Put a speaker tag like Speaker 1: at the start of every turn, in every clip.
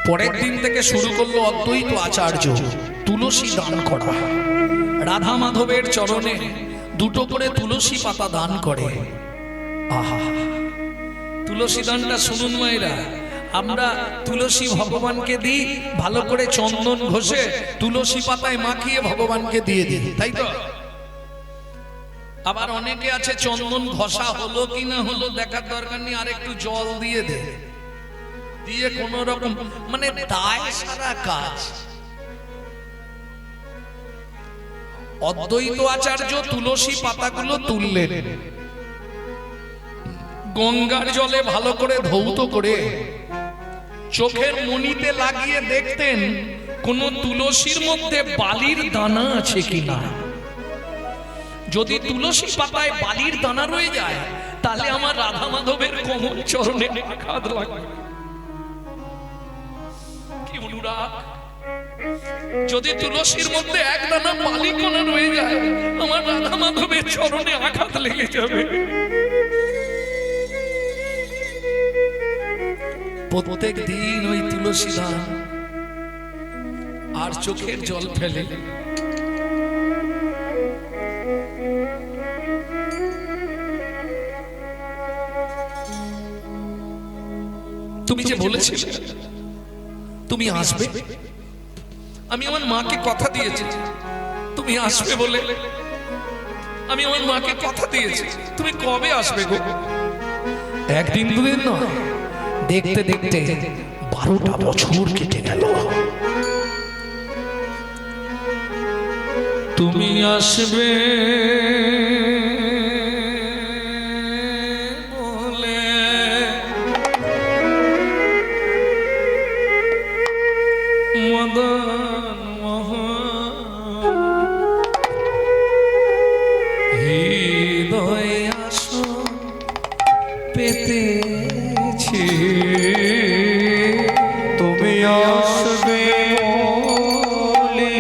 Speaker 1: পরের দিন থেকে শুরু করলো অদ্বৈত আচার্য তুলসী দান করা। রাধা মাধবের চরণে দুটো করে তুলসী পাতা দান করে। আহা, তুলসী দানটা শুনুন মায়েরা, আমরা তুলসী ভগবানকে দিই, ভালো করে চন্দন ঘষে তুলসী পাতায় মাখিয়ে ভগবানকে দিয়ে দিই, তাই তো? আবার অনেকে আছে চন্দন ঘষা হলো কি না হলো দেখার দরকার নেই, আর একটু জল দিয়ে দে, দিয়ে কোন রকম মানে দায় সারা কাজ। অদ্বৈত আচার্য তুলসী পাতাগুলো তুললেন, গঙ্গার জলে ভালো করে ধৌত করে চোখের মণিতে লাগিয়ে দেখতেন কোন তুলসীর মধ্যে বালির দানা আছে কিনা। যদি তুলসী পাতায় বালির দানা রয়ে যায় তাহলে আমার রাধা মাধবের কোমল চরণে আঘাত লাগবে। কি অনুরাগ! যদি তুলসীর মধ্যে এক দানা বালি কণা রয়ে যায় আমার রাধা মাধবের চরণে আঘাত লেগে যাবে। প্রত্যেক দিন ওই তুলসী দান আর চোখের জল ফেলে তুমি যে বলেছিলে তুমি আসবে, আমি আমার মাকে কথা দিয়েছি তুমি আসবে বলে, আমি আমার মাকে কথা দিয়েছি। তুমি কবে আসবে গো? একদিন দুদিন নয়, দেখতে দেখতে 12টা বছর কেটে গেল। তুমি আসবে বলে মদন মোহন হৃদয় আসন পেতেছি,
Speaker 2: তুমি আসবে বলে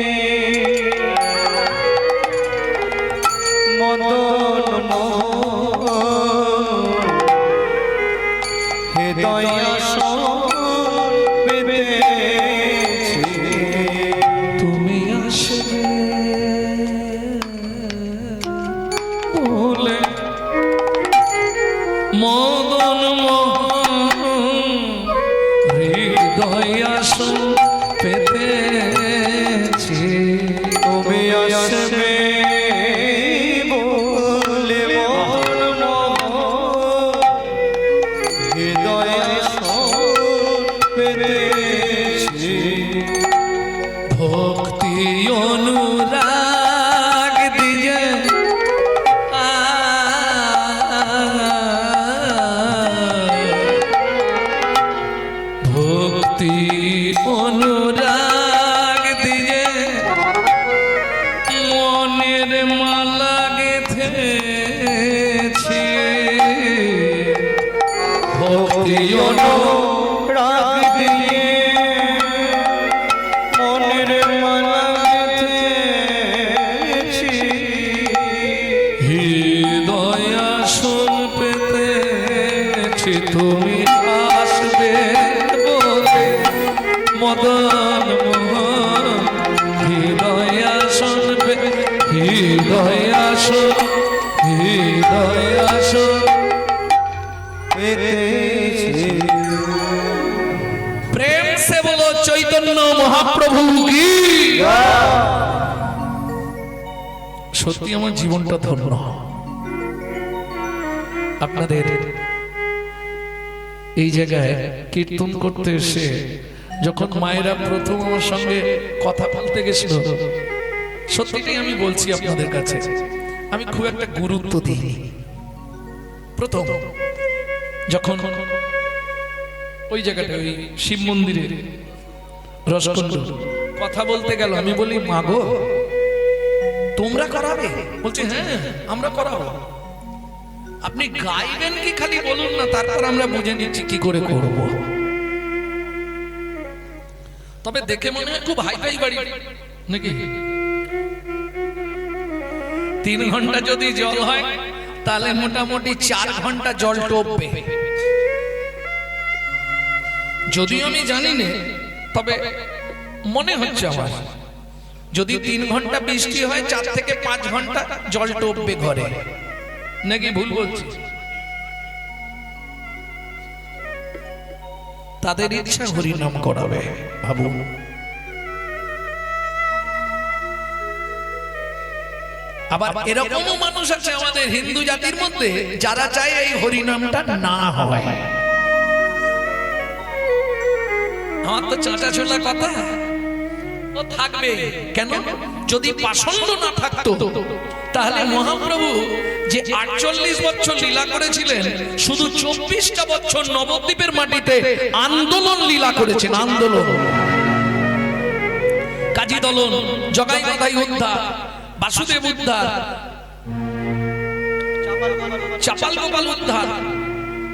Speaker 2: মদন মোহন হৃদয় আসন পেতেছি।
Speaker 1: তুমি আসবে বলে মদন মোহন হৃদয় আসন পেতেছি।
Speaker 2: তুমি আসবে বলে মদন মোহন হৃদয় আসন পেতেছি।
Speaker 1: ভক্তি অনুরাগ দিয়ে ভক্তি অনুরাগ দিয়ে মনের মালা গেঁথেছি। ভক্তি
Speaker 2: রাগ দিয়ে মনের মালা গেঁথেছি।
Speaker 1: হৃদয় আসন পেতেছি। তুমি আসবে বলে মদন মোহন হৃদয় আসন হৃদয় আসন হৃদয় আসন
Speaker 2: পেতেছি।
Speaker 1: প্রেম সে বলো চৈতন্য মহাপ্রভু কি। সত্যি আমার জীবনটা ধন্য। আপনাদের এই জায়গায় কীর্তন করতে এসে যখন মায়েরা প্রথম আমার সঙ্গে কথা বলতে গেছিল, সত্যিটাই আমি বলছি আপনাদের কাছে, আমি খুব একটা গুরুত্ব দিইনি। প্রথম যখন ওই জায়গাটা ওই শিব মন্দিরে রসকুণ্ড কথা বলতে গেল, আমি বলি মা গো তোমরা করাবে? বলছে হ্যাঁ আমরা করাবো। আপনি গাইবেন কি খালি বলুন না, তারপর আমরা বুঝে নিচ্ছি কি করে করব। তবে দেখে মনে হয় খুব হাইফাই বাড়ি নাকি। 3 ঘন্টা যদি জল হয় তাহলে মোটামুটি 4 ঘন্টা জল টোপবে। যদিও আমি জানি না তবে মনে হচ্ছে আমার যদি 3 ঘন্টা বৃষ্টি হয় 4 থেকে 5 ঘন্টা জল টপবে ঘরে, নাকি ভুল বলছি? তাদের ইচ্ছা হরিনাম করাবে, ভাবুন। আবার এরকমও মানুষ আছে আমাদের হিন্দু জাতির মধ্যে যারা চায় এই হরিনামটা না হয়। আমার তো চাঁচা ছোলা কথা ও থাকবে কেন? যদি পাষণ্ড না থাকতো তাহলে মহাপ্রভু যে 48 বছর লীলা করেছিলেন, শুধু 24টা বছর নবদ্বীপের মাটিতে আন্দোলন লীলা করেছেন। আন্দোলন, কাজী দলন, জগাই মাথাই উদ্ধার, বাসুদেব উদ্ধার, চাপাল গোপাল উদ্ধার,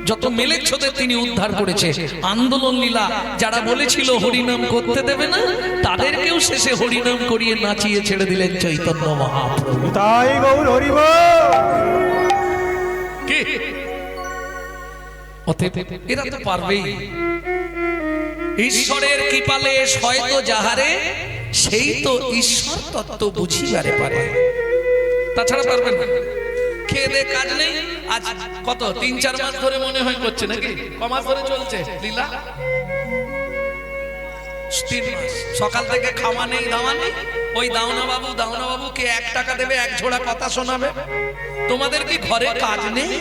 Speaker 1: যত মেলেচ্ছদের তিনি উদ্ধার করেছে। আন্দোলন লীলা যারা বলেছিল হরিনাম করতে দেবে না, তাদেরকেও শেষে হরিনাম করিয়ে নাচিয়ে ছেড়ে দিলেন চৈতন্য মহাপ্রভু।
Speaker 2: তাই গৌর হরি বল।
Speaker 1: কি অতএব এরা তো পারবেই। ঈশ্বরের কৃপালে হয়তো যাহারে, সেই তো ঈশ্বর তত্ত্ব বুঝিবারে পারে, তাছাড়া পারবেন না। খেয়ে দে কাজ নেই, আজ কত 3-4 মাস ধরে মনে হয় করছে, নাকি কমাস ধরে চলছে লীলা? 3 মাস সকাল থেকে খাওয়া নেই, দাওয়া নেই। ওই দাওনা বাবু কে 1 টাকা দেবে, 1 ঝোড়া কথা শোনাবে। তোমাদের কি ঘরে কাজ নেই?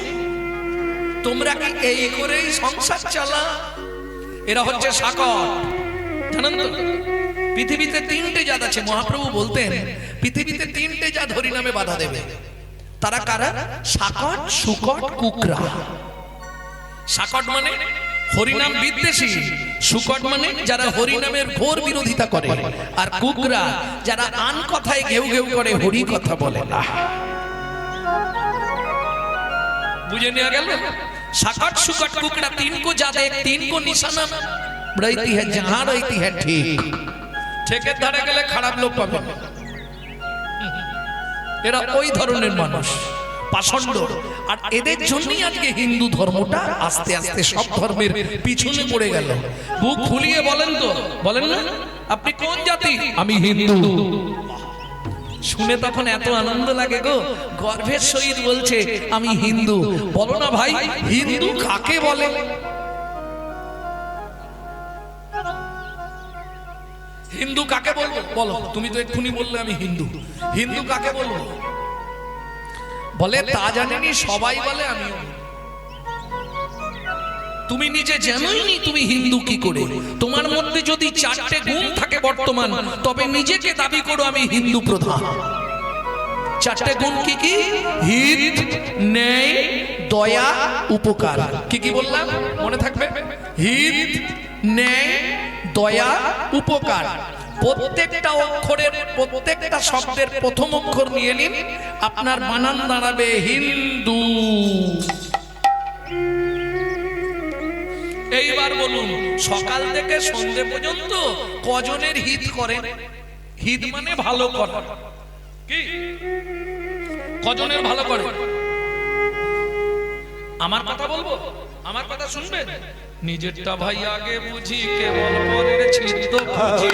Speaker 1: তোমরা কি এই করেই সংসার চালা? এরা হচ্ছে সাকর, জানেন তো? পৃথিবীতে 3টে জাত আছে। মহাপ্রভু বলতেন পৃথিবীতে 3টে জাত হরিনামে বাধা দেবে। তারা কারা? সাকট, সুকট, কুকরা। সাকট মানে হরিনাম বিদ্বেষী, সুকট মানে যারা হরিনামের ঘোর বিরোধিতা করে, আর কুকরা যারা আন কথায় ঘেউ ঘেউ করে, হরি কথা বলে না। বুঝে নেওয়া গেল? साकट सुकट कुकड़ा तीन को ज्यादा एक तीन को निशाना रहती है जहां रहती है ठीक ठेके धारे गेले खराब लोग पाबे এরা ওই ধরনের মানুষ পাষণ্ড আর এদের জন্যই আজকে হিন্দু ধর্মটা আস্তে আস্তে সব ধর্মের পিছনে পড়ে গেল বুক ফুলিয়ে বলেন তো বলেন না আপনি কোন জাতি আমি হিন্দু শুনে তখন এত আনন্দ লাগে গো গর্বের সহিত বলছে আমি হিন্দু বলো না ভাই হিন্দু কাকে বলে हिंदू काके बोलो बोलो तुम तो एक्षुनी बोलले आमी हिंदू हिंदू काके बोलो बोले ता जानेनी सबाई बोले आमिओ তুমি নিজে জানোই নি তুমি হিন্দু কি করে তোমার মধ্যে যদি চারটে গুণ থাকে বর্তমান তবে নিজেকে দাবি করো আমি হিন্দু প্রধান চারটে গুণ কি কি হিত ন্যায় দয়া উপকার কি কি বললাম মনে থাকবে হিত ন্যায় দয়া উপকার প্রত্যেকটা অক্ষরের প্রত্যেকটা শব্দের প্রথম অক্ষর নিয়ে নিন আপনার বানান দাঁড়াবে হিন্দু এইবার বলুন সকাল থেকে সন্ধ্যা পর্যন্ত কজনের হিত করেন হিত মানে ভালো করা কি কজনের ভালো করে আমার কথা বলবো আমার কথা শুনবেন নিজেরটা ভাই আগে বুঝি কেবল পরের ছিদ্র বুঝি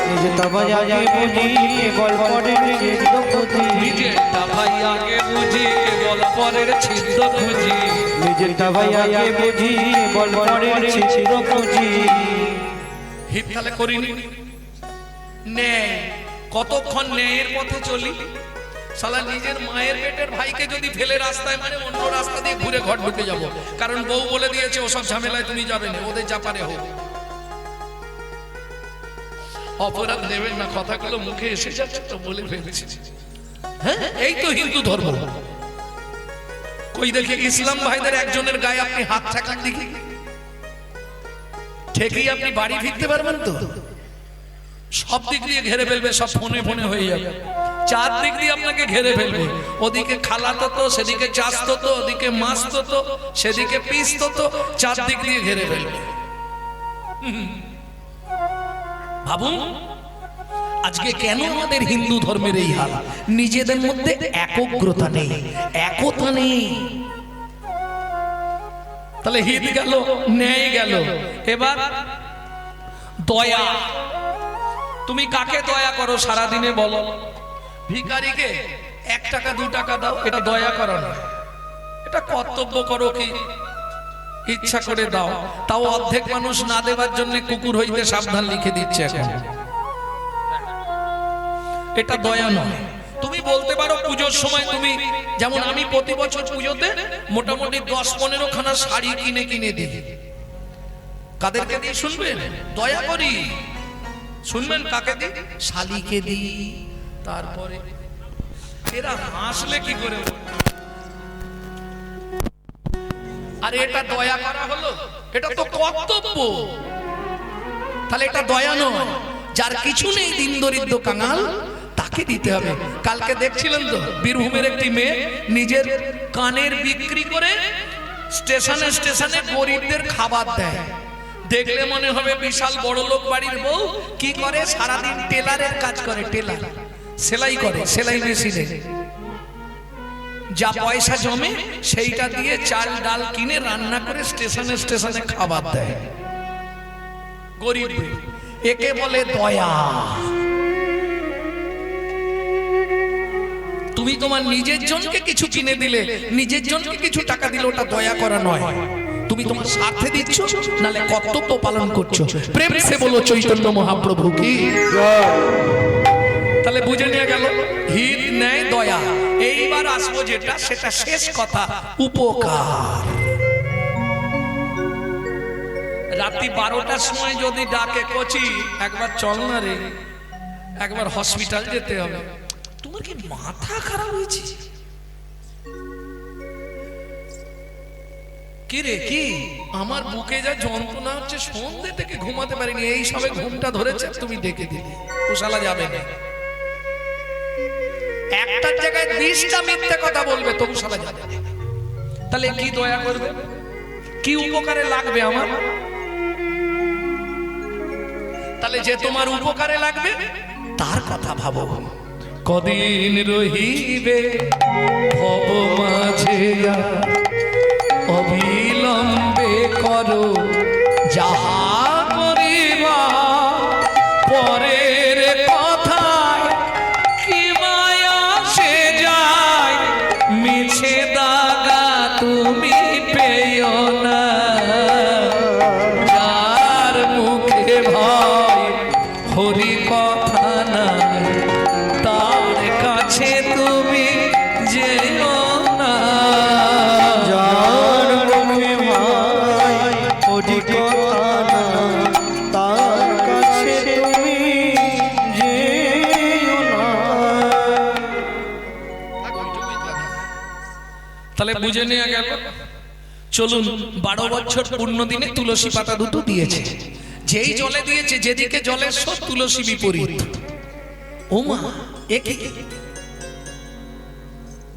Speaker 2: নিজেরটা ভাই আগে বুঝি কেবল পরের ছিদ্র বুঝি
Speaker 1: নিজেরটা ভাই আগে বুঝি কেবল পরের ছিদ্র বুঝি
Speaker 2: নিজেরটা ভাই আগে বুঝি কেবল পরের ছিদ্র বুঝি
Speaker 1: হিত তাহলে করিনি ন্যায় কতক্ষণ ন্যায়ের পথে চলি শালা নিজের মায়ের পেটের ভাইকে যদি ফেলে রাস্তায় মানে অন্য রাস্তা দিয়ে ঘুরে ঘর ঢুকে যাব কারণ বউ বলে দিয়েছে ওসব ঝামেলায় তুমি যাবে না ওদের যা পারে হোক অপরাধ নেবেন না কথাগুলো মুখে এসে যাচ্ছে তো বলে ফেলেছি হ্যাঁ এই তো হিন্দু ধর্ম কই দেখি ইসলাম ভাইদের একজনের গায়ে আপনি হাত ঠেকান দেখি ঠেকেই আপনি বাড়ি ফিরতে পারবেন তো সব দিক দিয়ে ঘেরে ফেলবে সব ফোনে ফোনে হয়ে যাবে চার দিক দিয়ে আপনাকে ঘেরে ফেলবে ওদিকে খালাতো তো সেদিকে চাষতো তো ওদিকে মাছতো তো সেদিকে পিসতো তো চার দিক দিয়ে ঘেরে ফেলবে ভাবুন আজকে কেন আমাদের হিন্দু ধর্মের এই হাল নিজেদের মধ্যে একগ্রতা নেই একতা নেই তাহলে হিত গেল ন্যায় গেল এবার দয়া। তুমি কাকে দয়া করো সারাদিনে বলো? ভিখারিকে 1 টাকা 2 টাকা দাও, এটা দয়া করো না, এটা কর্তব্য করো। কি ইচ্ছা করে দাও, তাও অর্ধেক মানুষ না দেওয়ার জন্য কুকুর হইতে সাবধান লিখে দিচ্ছে এখন। এটা দয়া নয়। তুমি বলতে পারো পুজোর সময় তুমি, যেমন আমি প্রতি বছর পুজোতে মোটামুটি 10-15 খানা শাড়ি কিনে কিনে দিই। কাদেরকে দিই শুনবেন? দয়া করি। শুনবেন কাকে দিই? শালিকে দিই। তারপরে এরা হাসলে কি করে? আরে এটা দয়া করা হলো? এটা তো কর্তব্য। তাহলে এটা দয়া নয়। যার কিছু নেই, দিন দরিদ্র কাঙাল, তাকে দিতে হবে। কালকে দেখছিলেন তো বীরভূমের একটি মেয়ে নিজের কানের বিক্রি করে স্টেশনে স্টেশনে গরিবদের খাবার দেয়। দেখলে মনে হবে বিশাল বড় লোক বাড়ির বউ। কি করে? সারাদিন টেলারের কাজ করে, টেলার সেলাই করে, সেলাই মেশিনে যা পয়সা জমে সেইটা দিয়ে চাল ডাল কিনে রান্না করে স্টেশনে স্টেশনে খাবার দেয় গরিব। একে বলে দয়া। তুমি তোমার নিজের জনকে কিছু কিনে দিলে, নিজের জনকে কিছু টাকা দিলে, ওটা দয়া করা নয়। তুমি তোমার স্বার্থে দিচ্ছ, নালে কর্তব্য পালন করছো। প্রেম সে বলো চৈতন্য মহাপ্রভু কি। তাহলে বুঝে নিয়ে গেল হিত ন্যায় দয়া। এইবার আসবো যেটা, সেটা শেষ কথা, উপকার। রাত্রি 12টার সময় যদি ডাকে, কচি একবার চল না রে, একবার হসপিটাল যেতে হবে। তোমার কি মাথা খারাপ হয়েছে? কি রে কি? আমার বুকে যা যন্ত্রণা হচ্ছে, সন্ধ্যে থেকে ঘুমাতে পারিনি, এই সবে ঘুমটা ধরেছে, তুমি ডেকে দিলে। ওশালা যাবে না। একটার জায়গায় 20টা মিথ্যে কথা বলবে, তবু শালা যাবে না। তাহলে কি দয়া করবে? কি উপকারে লাগবে আমার? তাহলে যে তোমার উপকারে লাগবে তার কথা ভাবো। কদিন রহিবে ভব মাঝে, অবিলম্বে করো যাহা করিবা। পরের কথায় কি মায়া সে যায়, মিছে দাগা তুমি পেও না। যার মুখে ভয় হরি কথা নাই, তার কাছে তুমি যেও না।
Speaker 2: যার মুখে ভাই হরি কথা না, তার কাছে তুমি যেও না।
Speaker 1: তাহলে বুঝে নেওয়া গেল। চলুন, 12 বছর পূর্ণ দিনে তুলসী পাতা 2টো দিয়েছে। যেই জলে দিয়েছে, যেদিকে জলের স্রোত, তুলসী বিপরীত। ওমা, একই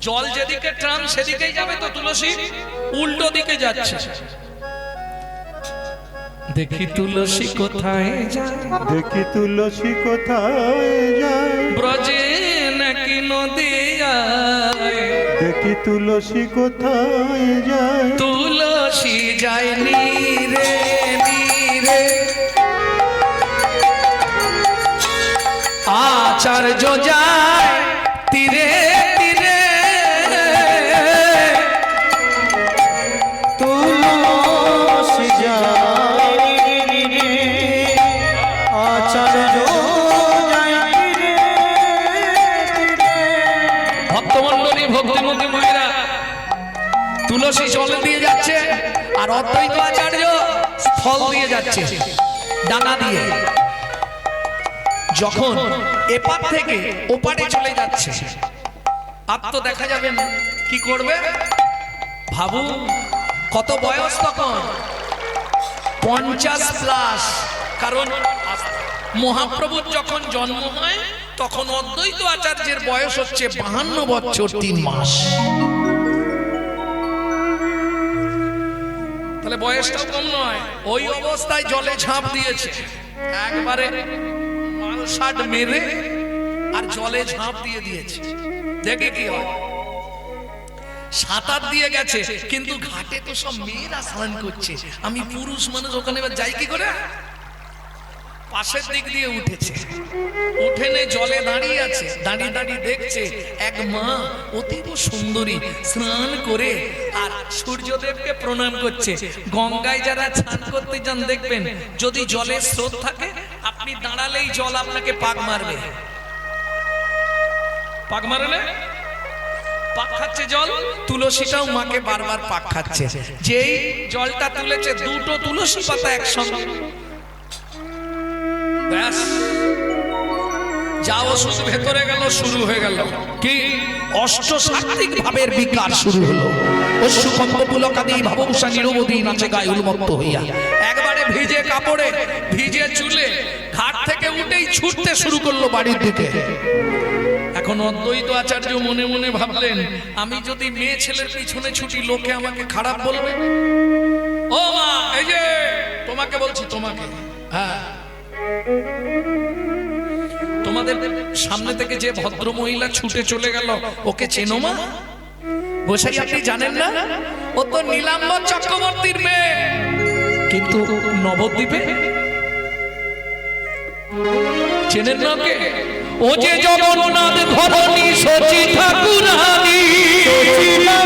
Speaker 1: জল যেদিকে টান সেদিকেই যাবে, তো তুলসী উল্টো দিকে যাচ্ছে। দেখি তুলসী কোথায় যায়,
Speaker 2: দেখি তুলসী কোথায় যায়,
Speaker 1: ব্রজে নাকি নদিয়ায়।
Speaker 2: দেখি তুলসী কোথায় যায়,
Speaker 1: তুলসী যায় নীরে নীরে, আচার্য যায় তীরে তীরে।
Speaker 2: তুলসী যায় রে, আচার্য যায় রে।
Speaker 1: ভক্তমণ্ডলী, ভক্তিমতী মায়েরা, তুলসী জল দিয়ে যাচ্ছে, আর অদ্বৈত আচার্য ফল দিয়ে যাচ্ছে, ডানা দিয়ে। যখন এপার থেকে ওপারে চলে যাচ্ছে, আর তো দেখা যাবে না, কি করবে ভাবুন। কত বয়স তখন? 50+। কারণ মহাপ্রভুর যখন জন্ম হয়, তখন অদ্বৈত আচার্যের বয়স হচ্ছে 52 বছর 3 মাস। তাহলে বয়সটাও কম নয়। ওই অবস্থায় জলে ঝাঁপ দিয়েছে, একবারে মালসাট মেরে আর জলে ঝাঁপ দিয়ে দিয়েছে। দেখে কি হয়? সাঁতার দিয়ে গেছে, কিন্তু ঘাটে তো সব মেয়েরা স্নান করছে। আমি পুরুষ মানুষ, ওখানে এবার যাই কি করে? পাশের দিক দিয়ে উঠেছে, উঠে নে জলে দাঁড়িয়ে আছে, দাঁড়িয়ে দাঁড়িয়ে দেখছে এক মা অতীব সুন্দরী স্নান করে আর সূর্যদেবকে প্রণাম করছে। গঙ্গায় যারা স্নান করতে যান দেখবেন যদি জলের স্রোত থাকে আপনি দাঁড়ালেই জল আপনাকে পাক মারবে। পাক মারে না? পাক খাচ্ছে জল, তুলসীটাও মাকে বারবার পাক খাচ্ছে। যেই জলটা তুলেছে দুটো তুলসী পাতা একসঙ্গে, ব্যাস যা ওষুধ ভেতরে গেল শুরু হয়ে গেল কি অষ্টসাত্ত্বিক ভাবের বিকার শুরু হলো। অশ্রু কম্প পুলকাদি ভাবংসা নিরবধি নাচে গায়ে উন্মত্ত হইয়া একবারে ভিজে কাপড়ে ভিজে চুলে ঘাট থেকে উঠেই ছুটতে শুরু করলো বাড়ির দিকে। এখন অদ্বৈত আচার্য মনে মনে ভাবলেন আমি যদি মেয়ে ছেলের পিছনে ছুটি লোকে আমাকে খারাপ বলবে। ও মা, এই যে তোমাকে বলছি, তোমাকে, হ্যাঁ, তোমাদের সামনে থেকে যে ভদ্র মহিলা ছুটে চলে গেল ওকে চেনো মা? বসাই আপনি জানেন না? ও তো নীলাম্বর চক্রবর্তীর মেয়ে। কিন্তু নবদ্বীপে চেনেন না কে? ও যে জগন্নাথ ঘরণী সচি ঠাকুরানী, জগন্নাথ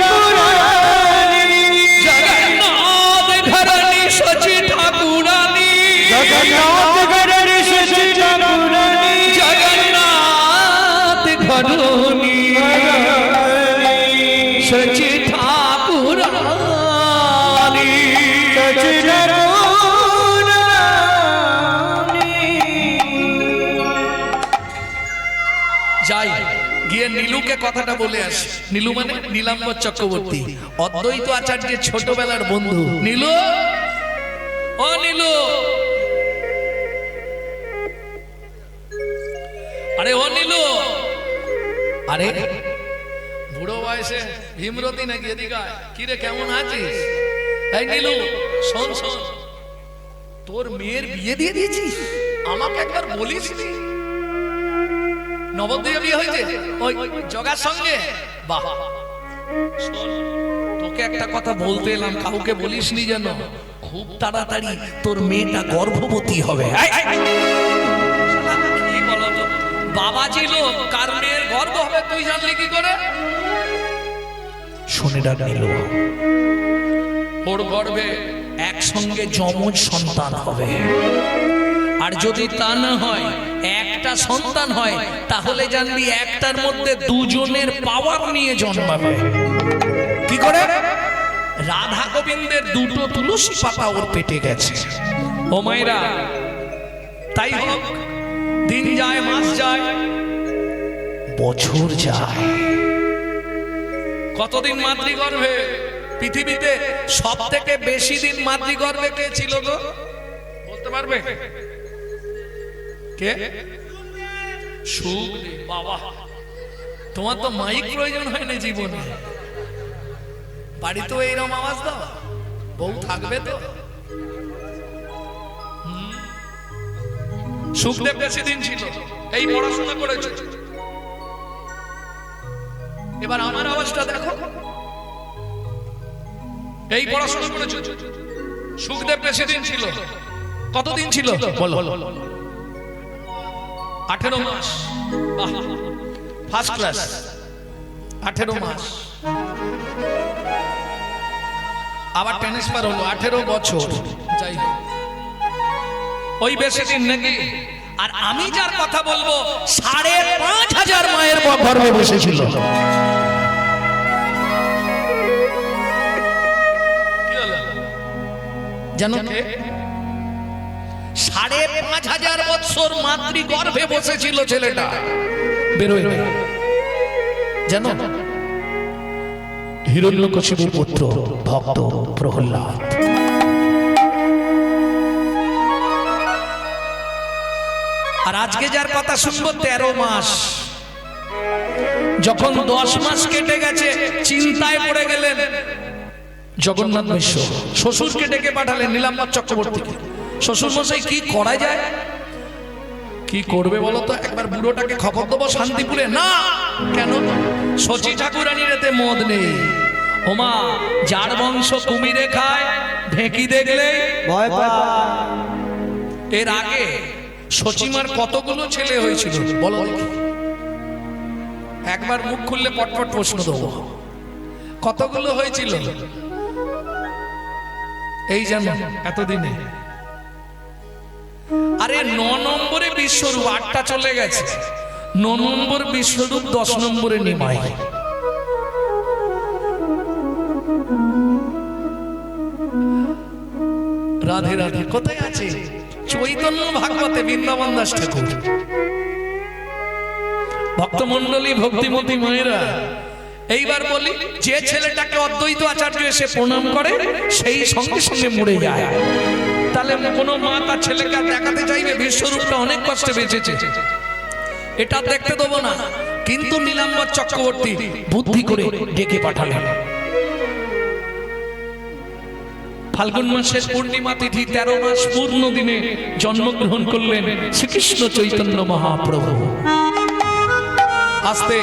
Speaker 1: ঘরণী সচি ঠাকুরানী, জগন্নাথ ঘরণী সচি ঠাকুরানী, জগন্নাথ ঘরণী সচি ঠাকুরানী, সচি যাই গিয়ে নীলুকে কথাটা বলে আসি। নীলু মানে নীলাম্বর চক্রবর্তী, অদ্বৈত আচার্যের ছোটবেলার বন্ধু। নীলু, ও নীলু, আরে ও নীলু, আরে বুড়ো বয়সে ভীমরতি নাকি? এদিকে কি রে, কেমন আছিস? এই নীলু, শোন শোন, তোর মেয়ের বিয়ে দিয়ে দিয়েছিস, আমাকে একবার বলিস নি? নবদ্বীপে বিয়ে হয়েছে ওই জগার সঙ্গে? বাহ, শোন, তোকে একটা কথা বলতে এলাম, কাউকে বলিসনি যেন। খুব তাড়াতাড়ি তোর মেয়েটা গর্ভবতী হবে। কি বলো তো, বাবা ছিল, কার মেয়ের গর্ভ হবে তুই জানলি কি করে? শুনে ডাক নিল, ওর গর্ভে একসঙ্গে যমজ সন্তান হবে। আর যদি তা না হয়, একটা সন্তান হয়, তাহলে জানবি একটার মধ্যে দুজনের পাওয়ার নিয়ে জন্মাবে। কি করে? রাধা গোবিন্দের দুটো তুলসী পাতা ওর পেটে গেছে। ও মায়েরা, তাই হোক, দিন যায়, মাস যায়, বছর যায়। কতদিন মাতৃগর্ভে? পৃথিবীতে সব থেকে বেশি দিন মাতৃগর্ভে কে ছিল গো? বলতে পারবে কে? সুখদেব। বাবা, তোমার তো মাইক প্রয়োজন হয় না জীবনে, বাড়িতেও এইরকম আওয়াজ দাও, বউ থাকবে তো। সুখদেব বেশি দিন ছিল, এই পড়াশোনা করেছে। এবার আমার আওয়াজটা দেখো, এই পড়াশোনা করেছে। সুখদেব বেশি দিন ছিল, কতদিন ছিল বলো? 18 মাস। ফার্স্ট ক্লাস, 18 মাস। আবার ট্রান্সফার হলো 18 বছর। যাই হোক, ওই বেশি দিন নাকি? আর আমি যার কথা বলবো 5,500 মায়ের গর্ভে বসেছিল। জানো কে? 5,500 বছর মাতৃ গর্ভে বসেছিল ছেলেটা, বেরোয় না। জানো? হিরণ্যকশিপুর পুত্র ভক্ত প্রহ্লাদ। আর আজকে যার কথা শুনবো 13 মাস। যখন 10 মাস কেটে গেছে, চিন্তায় পড়ে গেলেন জগন্নাথ মিশ্র। শ্বশুরকে ডেকে পাঠালেন নীলাম্বর চক্রবর্তীকে। শ্বশুর মশাই, কি করা যায়? কি করবে বলো তো? একবার বুড়োটাকে খবর দেবো শান্তিপুরে? না। কেন? সচি ঠাকুরানীর এতে মদ নেই। ওমা, যার বংশ কুমিরে খায়, ঢেকি দেখলে ভয় পায়। এর আগে সচিমার কতগুলো ছেলে হয়েছিল বলো দেখি? একবার মুখ খুললে পটপট প্রশ্ন দেবো। কতগুলো হয়েছিল এই জানো এতদিনে? আরে 9 নম্বরে বিশ্বরূপ, 8টা চলে গেছে। 9 নম্বর বিশ্বরূপ, 10 নম্বরে নিমাই। রাধে রাধে কোথায় আছে? চৈতন্য ভাগবতে বৃন্দাবন দাস ঠাকুর। ভক্তমন্ডলী, ভক্তিমতী মায়েরা, এইবার বলি, যে ছেলেটাকে অদ্বৈত আচার্য এসে প্রণাম করে সেই সঙ্গে সঙ্গে মরে যায়। তাহলে কোনো মা তার ছেলেকে আর দেখাতে চাইবে বিশ্বরূপটা অনেক কষ্টে বেঁচেছে, এটা দেখতে দেবো না। কিন্তু নীলাম্বর চক্রবর্তী বুদ্ধি করে ডেকে পাঠালেন। ফাল্গুন মাসের পূর্ণিমা তিথি 13 মাস পূর্ণ দিনে জন্মগ্রহণ করলেন শ্রীকৃষ্ণ চৈতন্য মহাপ্রভু। আস্তে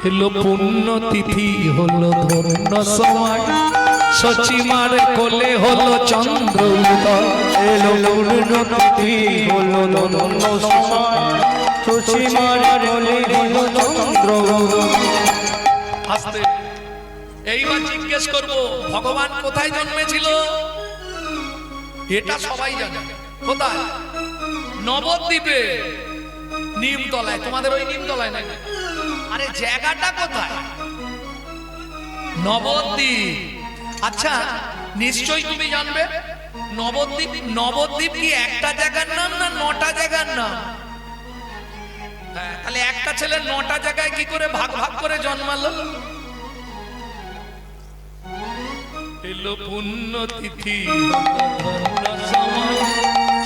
Speaker 1: হলো পূর্ণ তিথি, হলো ধন্য সময়, সচিমার কোলে হলো চন্দ্র উদয়।
Speaker 2: এলো পূর্ণ তিথি হলো ধন্য সময়, সচিমার কোলে হলো চন্দ্র উদয়।
Speaker 1: আস্তে এইবার জিজ্ঞেস করব, ভগবান কোথায় জন্মেছিল? এটা সবাই জানে। কোথায়? নবদ্বীপে, নিমতলায়। তোমাদের ওই নিমতলায় নাই? আরে জায়গাটা কোথায়? নবদ্বীপ। আচ্ছা, নিশ্চয়ই তুমি জানবে নবদ্বীপ। নবদ্বীপ কি একটা জায়গার নাম না 9টা জায়গার নাম? হ্যাঁ, তাহলে একটা ছেলে 9টা জায়গায় কি করে ভাগ ভাগ করে জন্মালো? এলো পুণ্য তিথি,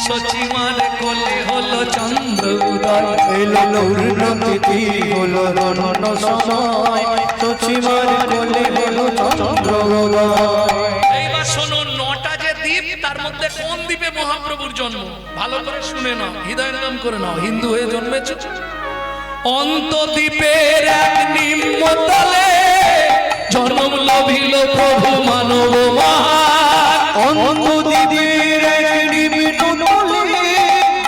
Speaker 1: সচিমার কোলে হলো চন্দ্র উদয়।
Speaker 2: এলো পূর্ণ তিথি হলো ধন্য সময়, সচিমার কোলে হলো চন্দ্র উদয়।
Speaker 1: এইবার শোনো, 9টা যে দ্বীপ, তার মধ্যে কোন দ্বীপে মহাপ্রভুর জন্ম? ভালো করে শুনে নাও, হৃদয়ঙ্গম করে নাও। হিন্দু হয়ে জন্মেছ? অন্তদ্বীপের এক নিম্নতলে জন্ম লভিল প্রভু মানব মহান।
Speaker 2: অন্তদ্বীপের এক নিম্নতলে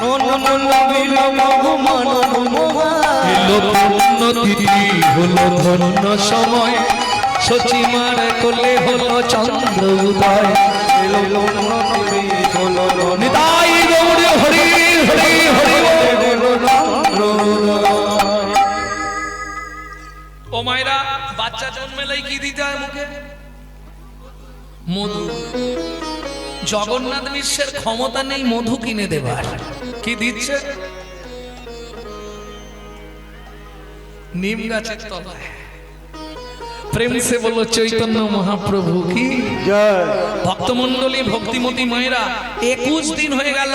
Speaker 2: জন্ম লভিল প্রভু মানব মহান।
Speaker 1: এলো পূর্ণ তিথি হলো ধন্য সময়, সচিমার কোলে হলো চন্দ্র উদয়।
Speaker 2: এলো পূর্ণ তিথি হলো
Speaker 1: নিতাই গৌর হরি হরি হরি বল।
Speaker 2: চন্দ্র উদয়।
Speaker 1: ও মায়েরা, বাচ্চা জন্মেলেই কি দিতে হয় মুখে? মধু। জগন্নাথ মিশ্রের ক্ষমতা নেই মধু কিনে দেবার। কি দিচ্ছে? নিম গাছের তলায়। প্রেম সে বলো চৈতন্য মহাপ্রভু কি
Speaker 2: জয়।
Speaker 1: ভক্তমন্ডলী, ভক্তিমতী মায়েরা, 21 দিন হয়ে গেল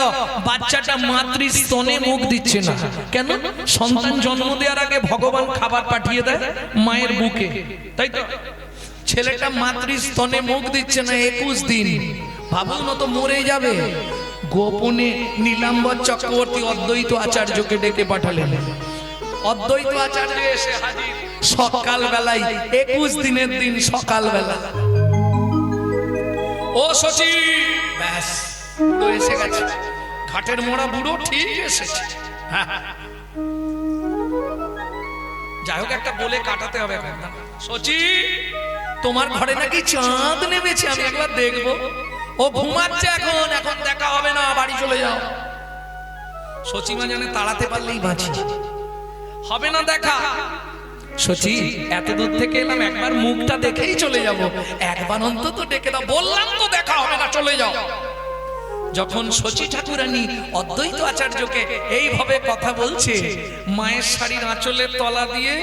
Speaker 1: বাচ্চাটা মাতৃ স্তনে মুখ দিচ্ছে না। কেন? সন্তান জন্ম দেওয়ার আগে ভগবান খাবার পাঠিয়ে দেয় মায়ের বুকে, তাই তো? ছেলেটা মাতৃ স্তনে মুখ দিচ্ছে না 21 দিন। ভাবুন, না তো মরে যাবে। গোপনে নীলাম্বর চক্রবর্তী অদ্বৈত আচার্যকে ডেকে পাঠালেন। অদ্বৈত আচার্য এসে হাজির সকাল বেলায়, 21 দিনের দিন সকাল বেলা। ও সচি, ব্যাস তো এসে গেছে। ঘাটের মোড়া বুড়ো ঠিক এসেছে। যাই হোক, একটা বলে কাটাতে হবে এখন। সচি, তোমার ঘরে নাকি চাঁদ নেমেছে, আমি একবার দেখবো। ও ঘুমাচ্ছে এখন, এখন দেখা হবে না, বাড়ি চলে যাও। সচিমা জানে তাড়াতে পারলেই বাঁচি, হবে না দেখা। সচি, এত দূর থেকে এলাম, একবার মুখটা দেখেই চলে যাব, একবার অন্তত ডেকে দাও। বললাম তো দেখা হবে না, চলে যাও। যখন সচি ঠাকুরানী অদ্বৈত আচার্যকে এইভাবে কথা বলছে, মায়ের শাড়ির আঁচলের তলা দিয়ে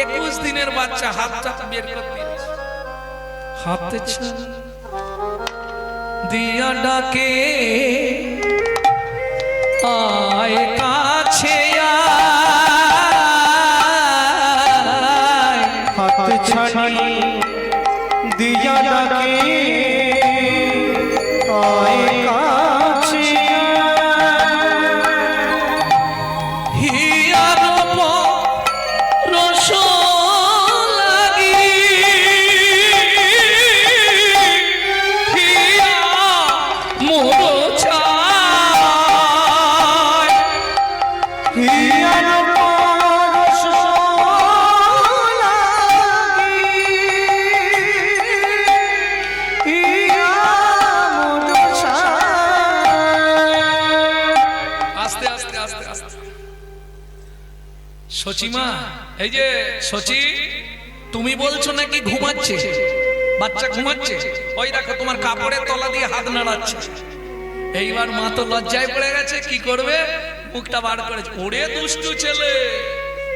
Speaker 1: 21 দিনের বাচ্চা হাতটা বের করে দিয়েছে। হাতে দিয়া ডাকে, আয় কাছে আয়,
Speaker 2: হাত ছানি দিয়া ডাকে, আয় কাছে
Speaker 1: হিয়ার রস লাগি, হিয়া মোর চায়,
Speaker 2: হিয়ার পরশ লাগি হিয়া মনসা।
Speaker 1: আস্তে আস্তে আস্তে আস্তে। সচিমা, এই যে সচি, তুমি বলছো নাকি ঘুমাচ্ছে, বাচ্চা ঘুমাচ্ছে, ওই দেখো তোমার কাপড়ের তলা দিয়ে হাত নাড়াচ্ছে। এইবার মা তো লজ্জায় পড়ে গেছে, কি করবে, মুখটা বার করেছে। ওরে দুষ্টু ছেলে,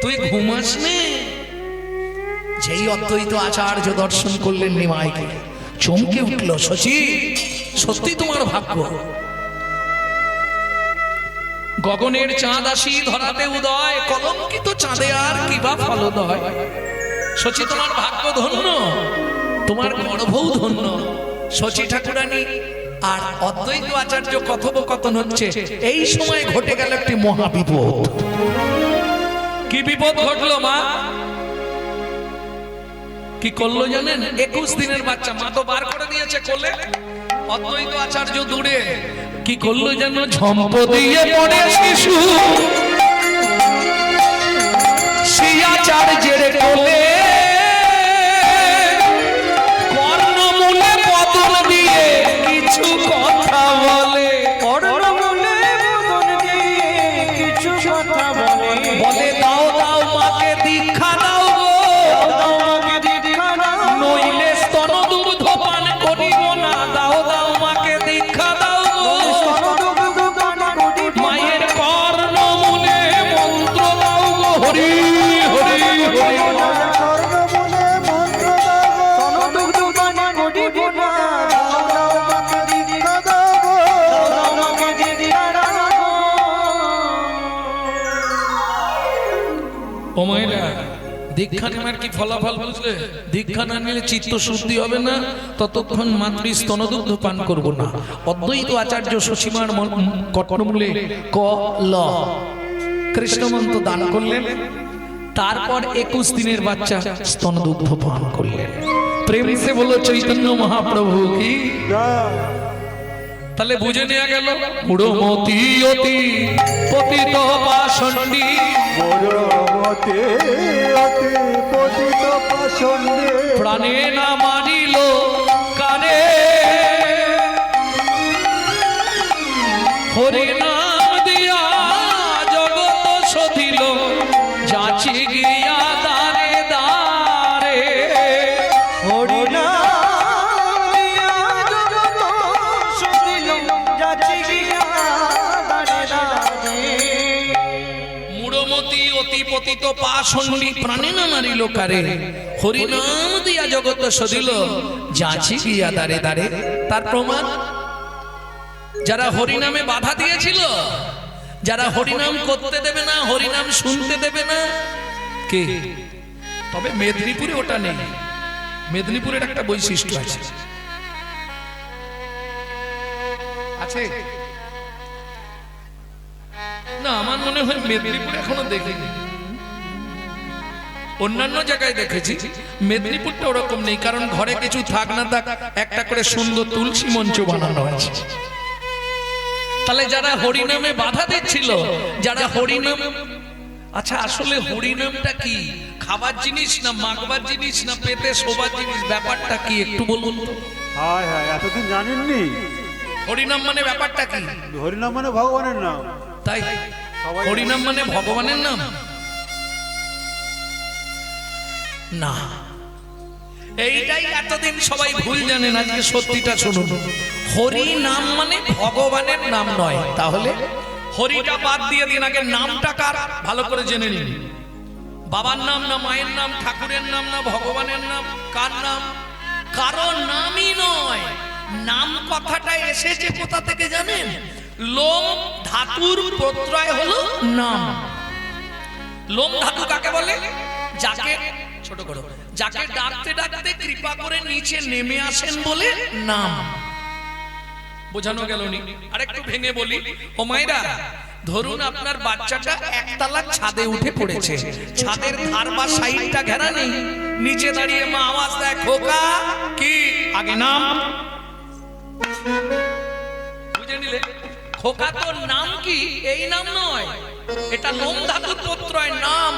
Speaker 1: তুই ঘুমাস নি? যেই অদ্বৈত আচার্য দর্শন করলেন নিমাইকে, চমকে উঠল। সচি, সত্যি তোমার ভাগ্য। গগনের চাঁদ আসি ধরাতে উদয়, কলঙ্কিত চাঁদে আর কিবা ফলদয়। সচি, তোমার ভাগ্য ধন্য, তোমার গর্ভও ধন্য। সচি ঠাকুরানী আর অদ্বৈত আচার্য কথোপকথন হচ্ছে, এই সময় ঘটে গেল একটি মহাবিপদ। কি বিপদ ঘটলো মা? কি করলো জানেন? 21 দিনের বাচ্চা, মা তো বার করে দিয়েছে কোলে, অদ্বৈত আচার্য দূরে। কি করলো যেন? ঝম্প দিয়ে পড়ে শিশু সেই আচার্যের কোলে, কর্ণমূলে বদন দিয়ে কিছু কথা বলে।
Speaker 2: কর্ণমূলে বদন দিয়ে কিছু কথা বলে।
Speaker 1: বলে, দাও দাও মাকে দীক্ষা দাও গো,
Speaker 2: দাও মাকে দীক্ষা দাও,
Speaker 1: নইলে স্তন দুগ্ধ পান করিব না। দাও দাও মাকে দীক্ষা দাও গো, মায়ের কর্ণমূলে মন্ত্র দাও গো। হরি হরি হরি। ও মহিলা, দীক্ষা নেওয়ার কি ফলাফল বুঝলে? দীক্ষা না নিলে চিত্ত শুদ্ধি হবে না, ততক্ষণ মাতৃ স্তনদুগ্ধ পান করব না। অদ্বৈত আচার্য সসীমার কর্ণমূলে ক ল কৃষ্ণ মন্ত্র দান করলেন। তারপর 21 দিনের বাচ্চা স্তনদুগ্ধ পান করলেন। প্রেম সে বলো চৈতন্য মহাপ্রভু কি। তাহলে বুঝে নেওয়া গেল, মুড়মতি অতি পতিত পাষণ্ডী, প্রাণে না মানিল কানে, হরি নাম দিয়া জগৎ সধিল, যাচি গিয়া দারে দারে।
Speaker 2: হরি নাম দিয়া জগৎ সধিল, যাচি গিয়া দারে দারে।
Speaker 1: মুড়মতি অতি পতিত পাষণ্ডী, প্রাণে না মারিল কারে, হরি নাম দিয়া জগৎ সধিল, যাচি গিয়া দারে দারে। তার প্রমাণ, যারা হরিনামে বাধা দিয়েছিল, যারা হরিনাম করতে দেবে না, হরিনাম শুনতে দেবে না, কে? তবে মেদিনীপুরে ওটা নেই। মেদিনীপুরের একটা বৈশিষ্ট্য আছে। আছে না? আমার মনে হয় মেদিনীপুরে এখনো দেখিনি, অন্যান্য জায়গায় দেখেছি। মেদিনীপুরটা ওরকম নেই, কারণ ঘরে কিছু থাক না থাক একটা করে সুন্দর তুলসী মঞ্চ বানানো হয়েছে। তাহলে যারা হরিনামে বাধা দিচ্ছিল, যারা হরিনাম, আচ্ছা আসলে হরিনামটা কি? খাবার জিনিস না মাগবার জিনিস না পেটে শোবার জিনিস? ব্যাপারটা কি একটু বলুন তো।
Speaker 3: হায় হায়, এতদিন জানেননি?
Speaker 1: হরিনাম মানে ব্যাপারটা কি?
Speaker 3: হরিনাম মানে ভগবানের নাম।
Speaker 1: তাই হরিনাম মানে ভগবানের নাম না, এইটাই এতদিন সবাই ভুল জানেন। আজকে সত্যিটা শুনুন, হরি নাম মানে ভগবানের নাম নয়। তাহলে হরিটা বাদ দিয়ে দিন, আগে নামটা কার ভালো করে জেনে নিন। বাবার নাম না মায়ের নাম, ঠাকুরের নাম না ভগবানের নাম? কার নাম? কারো নামই নয়। নাম কথাটা এসেছে কোথা থেকে জানেন? লোম ধাতুর প্রত্যয় হলো নাম। লোম ধাতু কাকে বলে? যাকে, ছোট করো, যাকে ডাকতে ডাকতে কৃপা করে নিচে নেমে আসেন বলে নাম। বোঝানো গেল নি? আরেকটু ভেঙে বলি। ও মায়েরা, ধরুন আপনার বাচ্চাটা একতলা ছাদে উঠে পড়েছে, ছাদের ধার বা সাইডটা ঘেরা নেই, নিচে দাঁড়িয়ে মা আওয়াজ দেয়, খোকা কি? আগে নাম। বুঝে নিলে? খোকা তোর নাম কি? এই নাম নয়, এটা লোম ধাতুর প্রত্যয় নাম।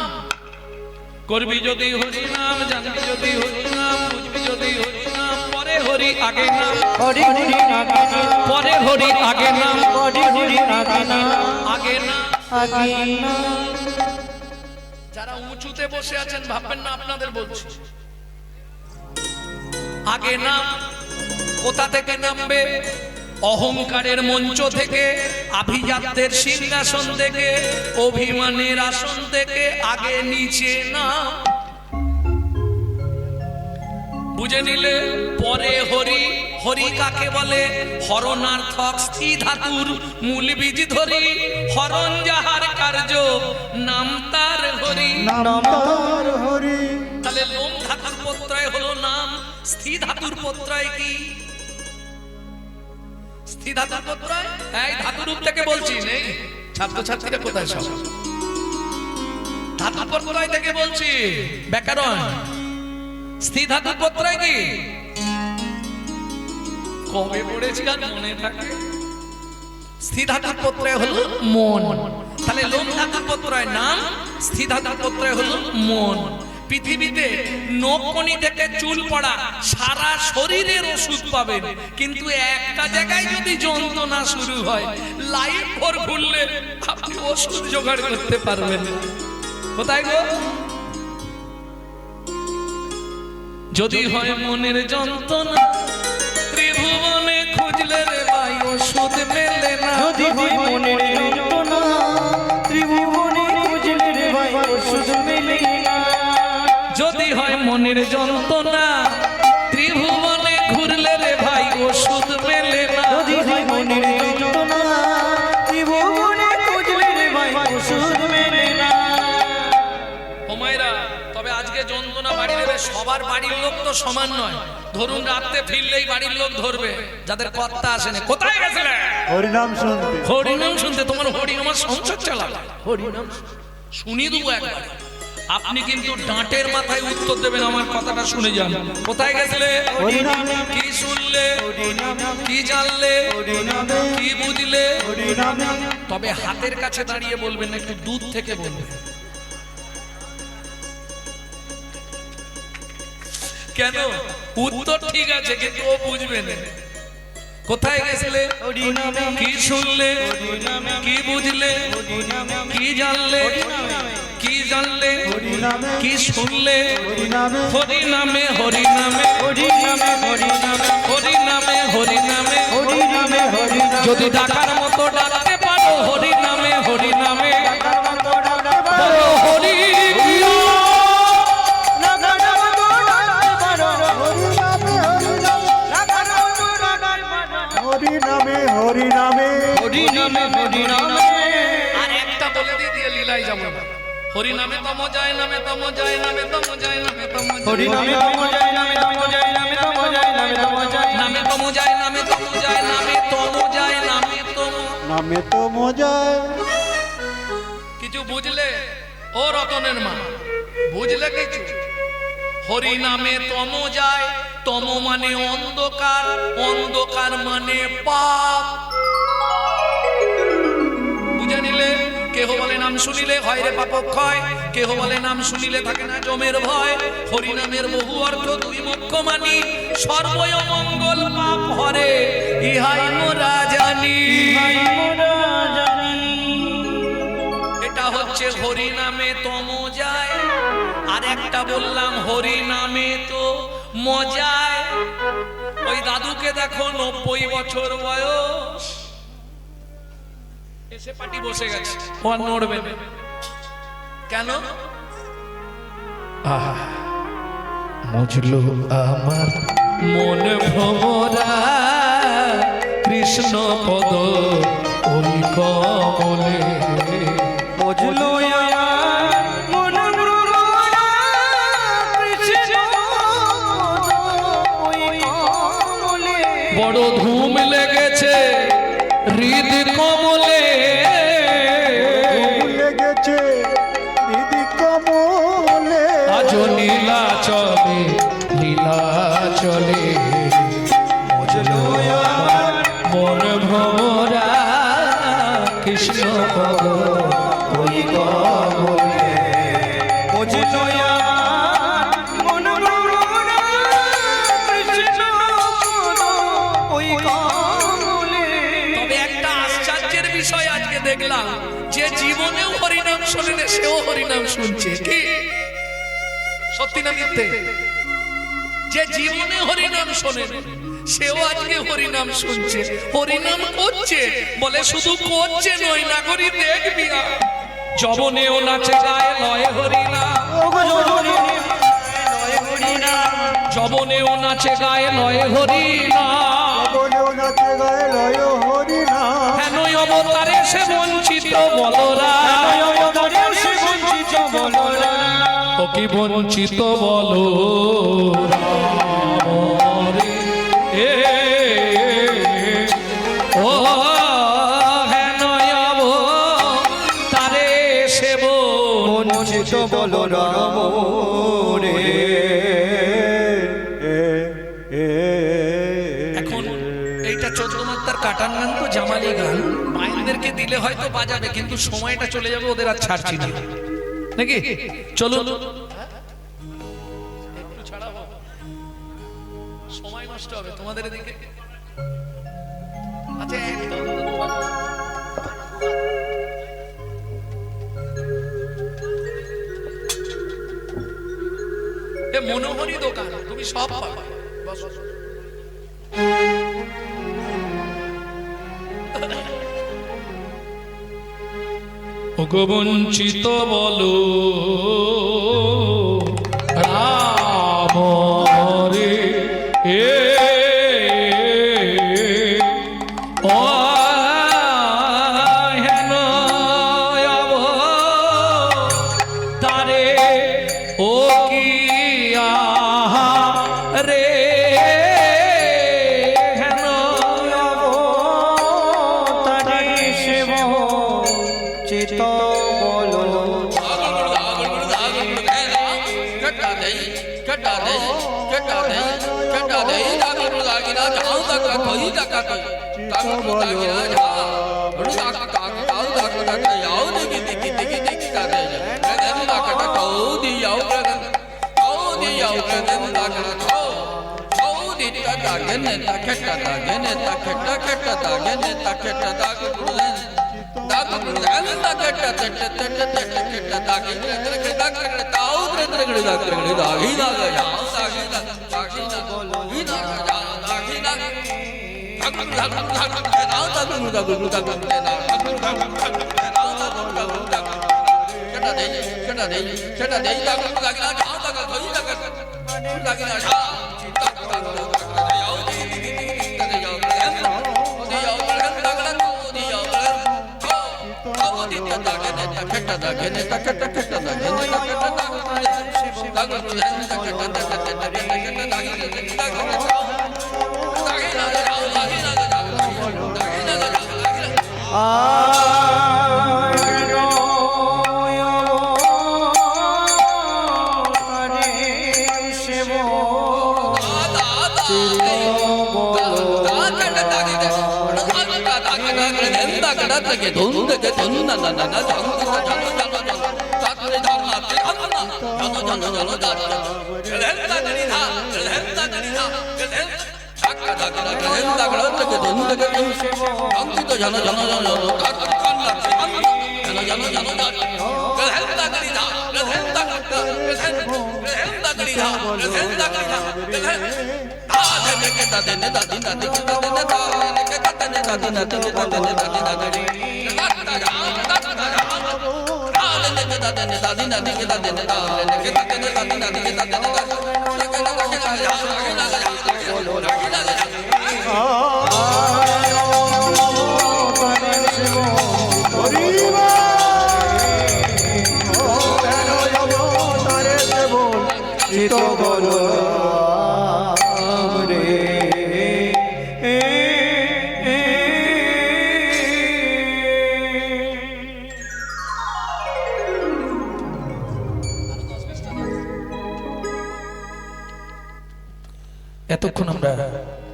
Speaker 1: করবি যদি হরি নাম, জানবি যদি হরি নাম, বুঝবি যদি হরি নাম, পরে হরি আগে নাম,
Speaker 2: হরি হরি আগে না,
Speaker 1: পরে হরি আগে নাম,
Speaker 2: হরি হরি আগে না,
Speaker 1: আগে না।
Speaker 2: আগে না।
Speaker 1: যারা উঁচুতে বসে আছেন ভাববেন না আপনাদের বলছি। আগে নাম। কোথা থেকে নামবে? অহংকারের মঞ্চ থেকে, আভিজাত্যের সিংহাসন থেকে, অভিমানের আসন থেকে আগে নিচে না। বুঝে নিলে পরে হরি। হরি কাকে বলে? হরণার্থক স্থি ধাতুর মূল বীজ ধরি, হরণ যাহার কার্য নাম তার হরি।
Speaker 3: নাম তার হরি।
Speaker 1: তাহলে লোম ধাতুর প্রত্যয় হলো নাম, স্থি ধাতুর প্রত্যয় কি? স্থি ধাতুর প্রত্যয় এই ধাতুরূপ থেকে বলছি, নেই ছাত্রছাত্রীরা কোথায় সব? ধাতু প্রত্যয় থেকে বলছি, ব্যাকরণ। স্থি ধাতুর প্রত্যয় কি? কবে পড়েছি আর মনে থাকে? স্থি ধাতুর প্রত্যয় হলো মন। তাহলে লোম ধাতুর প্রত্যয় নাম, স্থি ধাতুর প্রত্যয় হলো মন। পৃথিবীতে নখকনি থেকে চুল পড়া সারা শরীরের ওষুধ পাবেন, কিন্তু একটা জায়গায় যদি যন্ত্রণা শুরু হয়, লাইফ ভর ঘুরলে আপনি ওষুধ জোগাড় করতে পারবেন না। কোথায় গো? যদি হয় মনের যন্ত্রণা, ত্রিভুবনে খুঁজলে রে ভাই ওষুধ মেলে না।
Speaker 2: যদি হয় মনের যন্ত্রণা, ত্রিভুবনে খুঁজলে রে ভাই ওষুধ মেলে না।
Speaker 1: যদি হয় মনের যন্ত্রণা, ত্রিভুবনে ঘুরলে রে ভাই ওষুধ মেলে না।
Speaker 2: যদি হয় মনের যন্ত্রণা, ত্রিভুবনে খুঁজলে রে ভাই ওষুধ মেলে না।
Speaker 1: ও মায়েরা, তবে আজকে যন্ত্রণা বাড়ি দেবে। সবার বাড়ির লোক তো সমান নয়। ধরুন রাতে ফিরলেই বাড়ির লোক ধরবে, যাদের কর্তা আসেনি। কোথায় গেছিলে?
Speaker 3: হরিনাম শুনতে।
Speaker 1: হরিনাম শুনতে। তোমার হরি আমার সংসার চালাবে। হরিনাম শুনি দেবো একবার। আপনি কিন্তু ডাঁটের মাথায় উত্তর দেবেন, আমার কথাটা শুনে যান। কোথায় গেছিলে?
Speaker 3: হরিনাম।
Speaker 1: কি শুনলে? কি জানলে? কি বুঝলে?
Speaker 3: হরিনাম।
Speaker 1: তবে হাতের কাছে দাঁড়িয়ে বলবেন, একটু দূর থেকে বলবেন। কেন? উত্তর ঠিক আছে, কিন্তু ও বুঝবে না। কোথায় গেছিলে? কি শুনলে? কি বুঝলে? কি জানলে? কি জানলে? কি শুনলে? হরি নামে হরি নামে
Speaker 2: হরি নামে হরি নামে
Speaker 1: হরি নামে হরি নামে
Speaker 2: হরি নামে হরি নামে
Speaker 1: যদি ডাকার মতো ডাকতে পারো, হরি নামে হরি নামে বলো হরি
Speaker 3: হরিনামে হরিনামে
Speaker 2: হরি নামে হরি নামে।
Speaker 1: আর একটা বলে দিয়ে লীলায় যাবো। হরি নামে তম যায়, নামে তম যায়, নামে তম যায়, নামে তম
Speaker 2: হরি নামে তম যায়, নামে তম যায়, নামে তম যায়, নামে তম যায়,
Speaker 1: নামে তম যায়, নামে তম যায়, নামে তম যায়, নামে তম।
Speaker 3: নামে তো মজায়।
Speaker 1: কিছু বুঝলে? ও রতনের মা, বুঝলে কিছু? হরি নামে তম যায়। তম মানে অন্ধকার, অন্ধকার মানে পাপ। বুঝে নিলে? কেহ বলে নাম শুনিলে হয় রে পাপক্ষয়, কেহ বলে নাম শুনিলে থাকে না জমের ভয়। হরি নামের বহু অর্থ দুই মুখ্য মানি, সর্বয় মঙ্গল পাপ হরে ইহাই মোরা জানি। এটা হচ্ছে হরি নামে তম যায়। আর একটা বললাম হরি নামে তো মজায়। ওই দাদুকে দেখো, 90 বছর বয়স, এসে পাটি বসে গেছে, ও আর নড়বে না। কেন?
Speaker 4: মুজলো আমার
Speaker 1: মন ভ্রমরা কৃষ্ণ পদ ওই কমলে।
Speaker 2: বুঝলো মন ভ্রমরা কৃষ্ণ ওই কমলে।
Speaker 1: বড় ধুম লেগেছে হৃদ কমলে।
Speaker 3: লেগেছে হৃদি কমলে।
Speaker 1: আজ লীলা চলে, লীলা চলে।
Speaker 4: মুজলো আমার
Speaker 1: মন ভ্রমরা কৃষ্ণ পদ
Speaker 2: কমলে বুঝলো আমার মন গড়া কৃষ্ণ পদ ওই কমলে।
Speaker 1: তবে একটা আশ্চর্যের বিষয় আজকে দেখলাম, যে জীবনেও হরিনাম শোনেনি সেও হরিনাম শুনছে। কি সত্যি না মিথ্যে? যে জীবনে হরিনাম শোনেনি সেও আজকে হরিনাম শুনছে, হরিনাম করছে। বলে শুধু করছে নয়, না করি দেখবি না, যবনেও নাচে গায়ে লয় হরিনাম, যবনেও নাচে গায়ে লয় হরিনাম,
Speaker 3: বলেও নাচে গায়ে লয় হরিনাম।
Speaker 1: হেন অবতারে সে বঞ্চিত বলরা, ও কি বঞ্চিত বলো রাম রে, ও হেন অবতারে সে
Speaker 2: বঞ্চিত বলো রাম রে।
Speaker 1: এখন এইটা 14 মাত্রার কাটান গান তো, জামালি গান, মাইনদেরকে দিলে হয়তো বাজাবে, কিন্তু সময়টা চলে যাবে, ওদের আর ছাড়ছি না নাকি। চলুন একটু ছাড়াবো, সময় নষ্ট হবে তোমাদের এদিকে। আচ্ছা এ মনোহরি দোকান, তুমি সব পাবে। বসো। বঞ্চিত বলো রাম রে, ও হেন অবতারে ও কি রে, হেন
Speaker 2: চিত বলো
Speaker 1: এতক্ষণ আমরা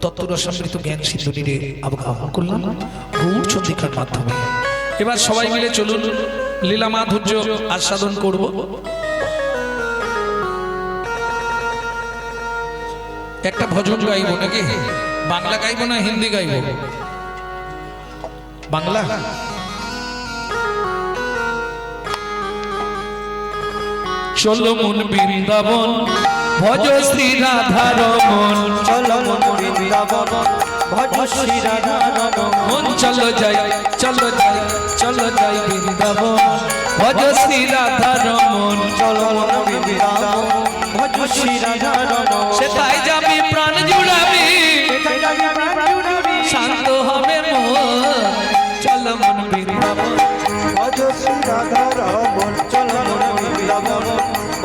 Speaker 1: তত্ত্বরসামৃত জ্ঞান সিন্ধুটিরে আবগাহন করলাম গৌর চন্দ্রিকার মাধ্যমে। এবার সবাই মিলে চলুন লীলা মাধুর্য আস্বাদন করব। একটা ভজন গাইব নাকি? বাংলা গাইব না হিন্দি গাইব? বাংলা। চলো মন বৃন্দাবন ভজ শ্রী রাধা রমন,
Speaker 2: চলো মন বৃন্দাবন ভজ শ্রী রাধা রমন,
Speaker 1: মন চলো যাই চলো যাই চলো যাই বৃন্দাবন ভজ শ্রী রাধা রমন,
Speaker 2: চলো মন বৃন্দাবন ভজ শ্রী রাধা রমন,
Speaker 1: সেটাই যাবি প্রাণ জুড়াবি শান্ত হবে মন, চলো মন বৃন্দাবন
Speaker 3: ভজ শ্রী রাধা রমন,
Speaker 2: চলো মন বৃন্দাবন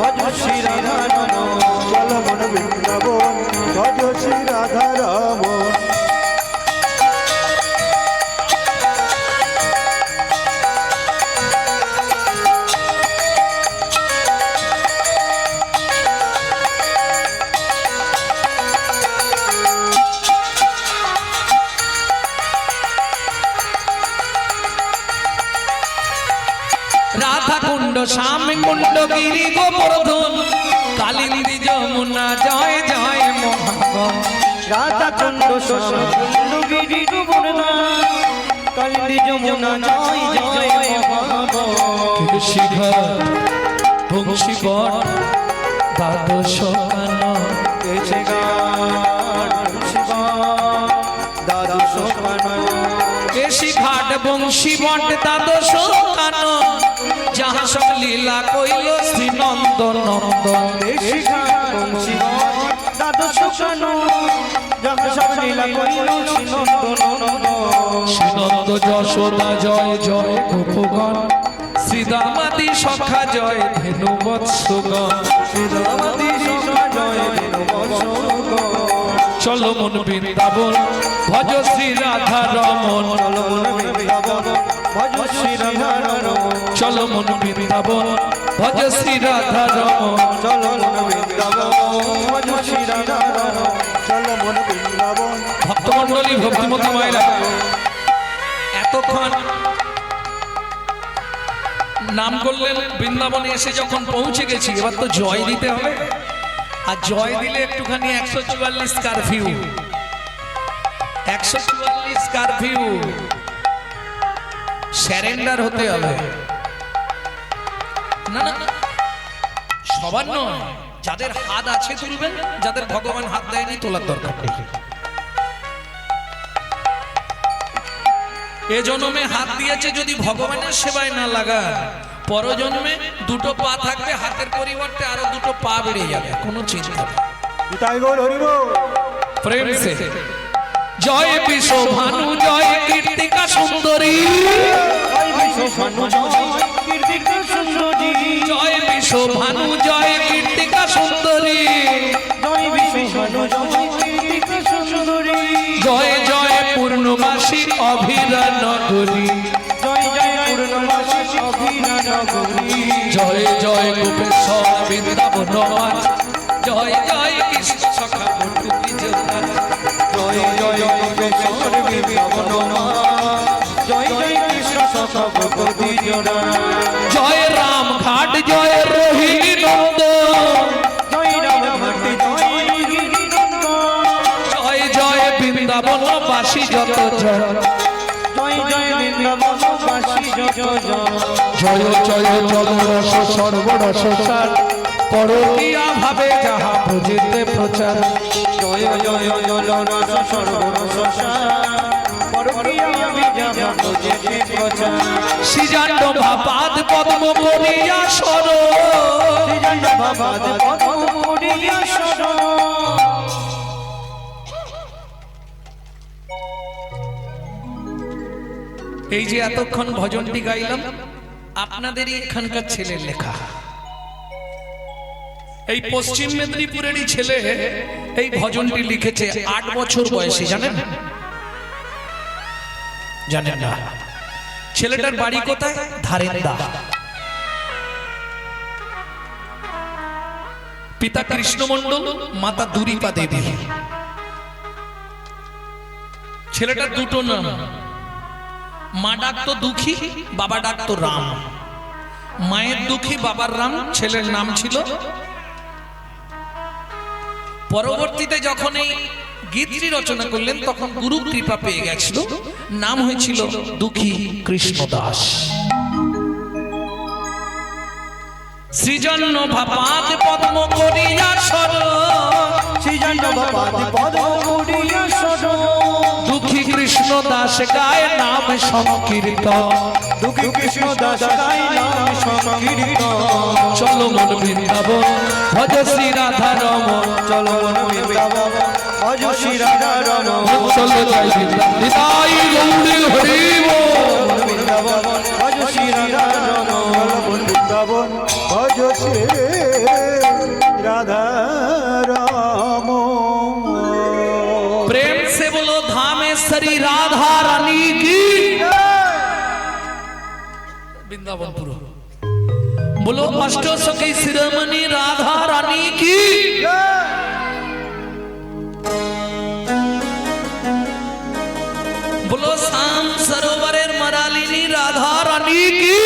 Speaker 2: ভজ শ্রী রাধা রমন,
Speaker 3: চলো মন বৃন্দাবন ভজ শ্রী রাধা রমন।
Speaker 1: রাধা কুণ্ড শ্যাম কুণ্ড গিরি গোবর্ধন কালিন্দী যমুনা জয় জয় মহাগণ,
Speaker 2: রাধা কুণ্ড কুণ্ড গিরি গোবর্ধন কালিন্দী যমুনা জয় জয় মহাগণ,
Speaker 1: শিখর বংশী বট দ্বাদশ কান,
Speaker 2: কেছে গান শিবা দ্বাদশ কানন,
Speaker 1: কেশি ঘাট বংশী বট দ্বাদশ কানন, যাহা সব লীলা কইল শ্রী নন্দ নন্দন,
Speaker 2: দেশি গান শিবা দ্বাদশ কানন, যাহা সব লীলা করিল শ্রী নন্দ নন্দন,
Speaker 1: শ্রী নন্দ যশোদা জয় জয় গোপগণ, শ্রীদামাদি সখা জয় ধেনু বৎসগণ,
Speaker 2: শ্রীরামাদি সখা জয় ধেনু বৎসগণ,
Speaker 1: চলো মন বৃন্দাবন ভজ শ্রী রাধা রমন,
Speaker 2: চলো মন বৃন্দাবন ভজ শ্রী রাধা রমন,
Speaker 1: চলো মন বৃন্দাবন ভজ শ্রী রাধা রমন,
Speaker 2: চলো মন বৃন্দাবন ভজ শ্রী রাধা রমন,
Speaker 3: চলো মন বৃন্দাবন।
Speaker 1: ভক্তমন্ডলী ভক্তিমতী মায়েরা এতক্ষণ নাম করলেন, বৃন্দাবনে এসে যখন পৌঁছে গেছি এবার তো জয় দিতে হবে, আর জয় দিলে একটুখানি 144 কারফিউ, 144 কারফিউ স্যারেন্ডার হতে হবে। না না না, সবার নয়, যাদের হাত আছে তুলবেন, যাদের ভগবান হাত দেয়নি তোলার দরকার নেই। এ জন্মে হাত দিয়েছে যদি ভগবানের সেবায় না লাগা, পরজন্মে দুটো পা থাকবে, হাতের পরিবর্তে আরো দুটো পা বেড়ে যাবে, কোনো চিন্তা নেই।
Speaker 3: নিতাই গৌর হরি বল।
Speaker 1: প্রেম সে জয় বিশ্ব ভানু জয় কীর্তিকা সুন্দরী,
Speaker 2: জয় বিশ্বভানু জয় কীর্তিকা সুন্দরী,
Speaker 1: জয় বিশ্ব ভানু জয় কীর্তিকা সুন্দরী,
Speaker 2: জয় বিশ্বভানু জয় কীর্তিকা সুন্দরী,
Speaker 1: জয় জয় পূর্ণমাসী অভিরা নগরী,
Speaker 2: জয় জয় পূর্ণমাসী অভিরা নগরী,
Speaker 1: জয় জয় গোপেশ্বর বৃন্দাবন নাথ, জয় জয় কৃষ্ণ সখা বটু বিজয়নাথ,
Speaker 2: জয় জয় যোগেশ্বর বৃন্দাবন জয় জয় কৃষ্ণ সখা ভগবতী জনা,
Speaker 1: জয় রাম ঘাট জয় রোহিণী নন্দ,
Speaker 2: জয় রাম ঘাটে জয় গিরিনন্দ,
Speaker 1: জয় জয় বৃন্দাবন বাসী যত জন,
Speaker 2: জয় জয় বৃন্দাবন বাসী যত জন,
Speaker 1: জয় জয় জল রস সর্বরস সার, পরকিয়া ভাবে যাহা বুঝিতে প্রচার,
Speaker 2: জয় জয় জল রস সর্বরস পরকিয়া বিজা বুঝিতে প্রচার,
Speaker 1: শ্রীজাণ্ড ভাপাদ পদ্ম করিয়া সর,
Speaker 2: শ্রীজন্ড ভাবাদ পদ্ম করিয়া সর,
Speaker 1: এই যে এতক্ষণ ভজনটি গাইলাম আপনাদেরই এখানকার ছেলের লেখা। এই পশ্চিম মেদিনীপুরেরই ছেলে এই ভজনটি লিখেছে 8 বছর বয়সে, জানেন? জানেন না? ছেলেটার বাড়ি কোথায়? ধারেন্দা। পিতা কৃষ্ণমণ্ডল, মাতা দুরিপা দেবী। ছেলেটার দুটো নাম, মা ডাকতো দুঃখী, বাবা ডাকতো রাম। মায়ের দুঃখী বাবার রাম, ছেলের নাম ছিল। পরবর্তীতে যখন এই গীতটি রচনা করলেন তখন গুরু কৃপা পেয়ে গেছিল, নাম হয়েছিল দুঃখী কৃষ্ণদাস। সৃজন্য ভাপাদ পদ্ম করিয়া শরণ,
Speaker 2: সৃজন বাপাদি পদ্ম করিয়া শরণ,
Speaker 1: দুঃখী কৃষ্ণ দাস গায় নাম সংকীর্তন,
Speaker 2: দুঃখী কৃষ্ণ দাস গায় নাম সংকীর্তন।
Speaker 1: চলো মন বৃন্দাবন ভজ শ্রী রাধা রমন,
Speaker 2: চলো মন বৃন্দাবন ভজ শ্রী রাধা রমন,
Speaker 1: চলো জয় নিতাই গৌরী হরি বল।
Speaker 2: মন বৃন্দাবন ভজ শ্রী রাধা রমন,
Speaker 3: বৃন্দাবন ভজ শ্রী রাধা রাম।
Speaker 1: प्रेम से बोलो धामेश्वरी राधा रानी की, वृंदावनपुर बोलो अष्ट सखी शिरोमणि राधा रानी की। बोलो शाम सरोवरेर मरालिनी राधा रानी की।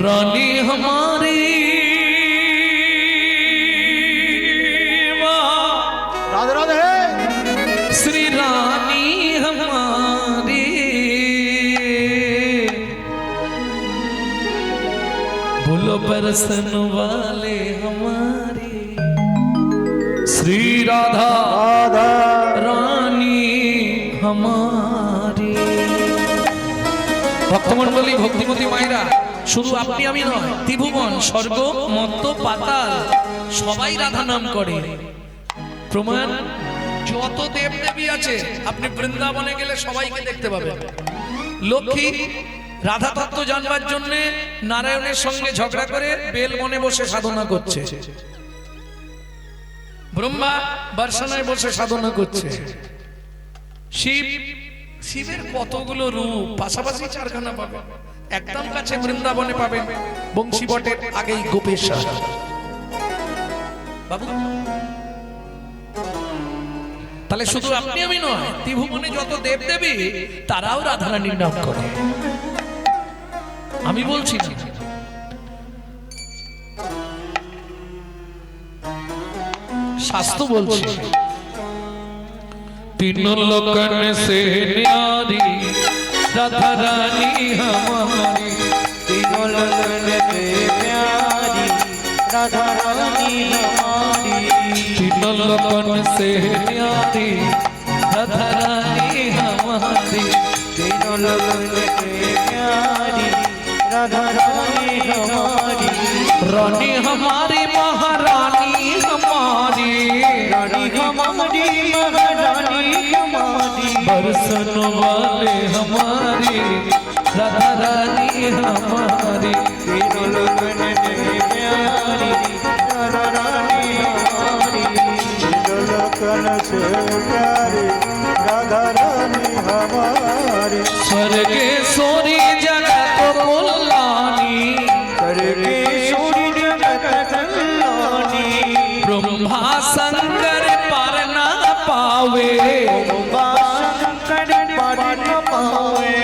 Speaker 1: रानी हमारी
Speaker 3: राधे राधे
Speaker 1: श्री रानी हमारी, बोलो बरसन वाले हमारी श्री राधा
Speaker 3: राधा
Speaker 1: रानी हमारी। ভক্তমণ্ডলী ভক্তিমতী মায়েরা, শুধু আপনি আমি নয়, ত্রিভুবন স্বর্গ মর্ত পাতাল সবাই রাধা নাম করে। প্রমাণ যত দেব দেবী আছে আপনি বৃন্দাবনে গেলে সবাইকে দেখতে পাবেন। লক্ষ্মী রাধা তত্ত্ব জানবার জন্য নারায়ণের সঙ্গে ঝগড়া করে বেলবনে বসে সাধনা করছে, ব্রহ্মা বর্ষানায় বসে সাধনা করছে। শিবের কতগুলো রূপ, পাশাপাশি চারখানা পাবেন। একদম কাছে বৃন্দাবনে পাবেন বংশী বটের আগেই গোপেশ্বর বাবু। তাহলে শুধু আপনি আমি নয়, ত্রিভুবনে যত দেব দেবী তারাও রাধারানীর নাম করে। আমি বলছি না, শাস্ত্র বলছে। तीनों लोकन से न्यारी राधा रानी हमारी,
Speaker 2: तीनों लोगन से प्यारी राधा रानी हमारी,
Speaker 1: तीनों लोकन से न्यारी राधा रानी हमारी,
Speaker 2: तीनों लोगन से प्यारी राधा रानी हमारी,
Speaker 1: रानी हमारी महारानी हमारी,
Speaker 2: रानी हमारी महारानी हमारी,
Speaker 1: बरसन वाले हमारी राधा रानी हमारी,
Speaker 2: तीनों लोगन से प्यारी राधा रानी हमारी,
Speaker 3: लोकन से प्यारी राधा रानी हमारी।
Speaker 1: स्वर्गेश्वरी जगत कल्याणी,
Speaker 2: करके सूरी जगत कल्याणी,
Speaker 1: ब्रह्मा शंकर पर न पावे,
Speaker 2: शंकर पर न पावे,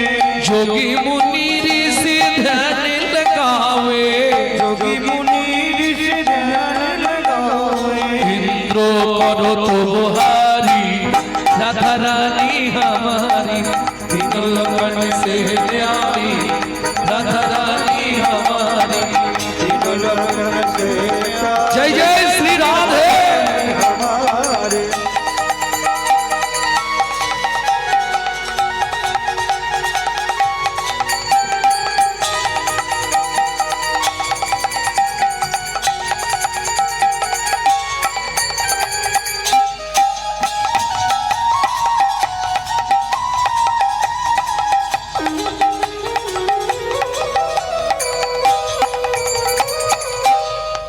Speaker 1: जोगी मुनि ऋषि ध्यान लगावे,
Speaker 2: जोगी मुनि ऋषि ध्यान लगावे,
Speaker 1: इंद्र करो तो बुहारी राधा रानी हमारी, तीनों लोकन से न्यारी राधा रानी हमारी।
Speaker 3: तीनों लोकन से प्यारी
Speaker 1: जय जय श्री राधे।
Speaker 3: हमारे।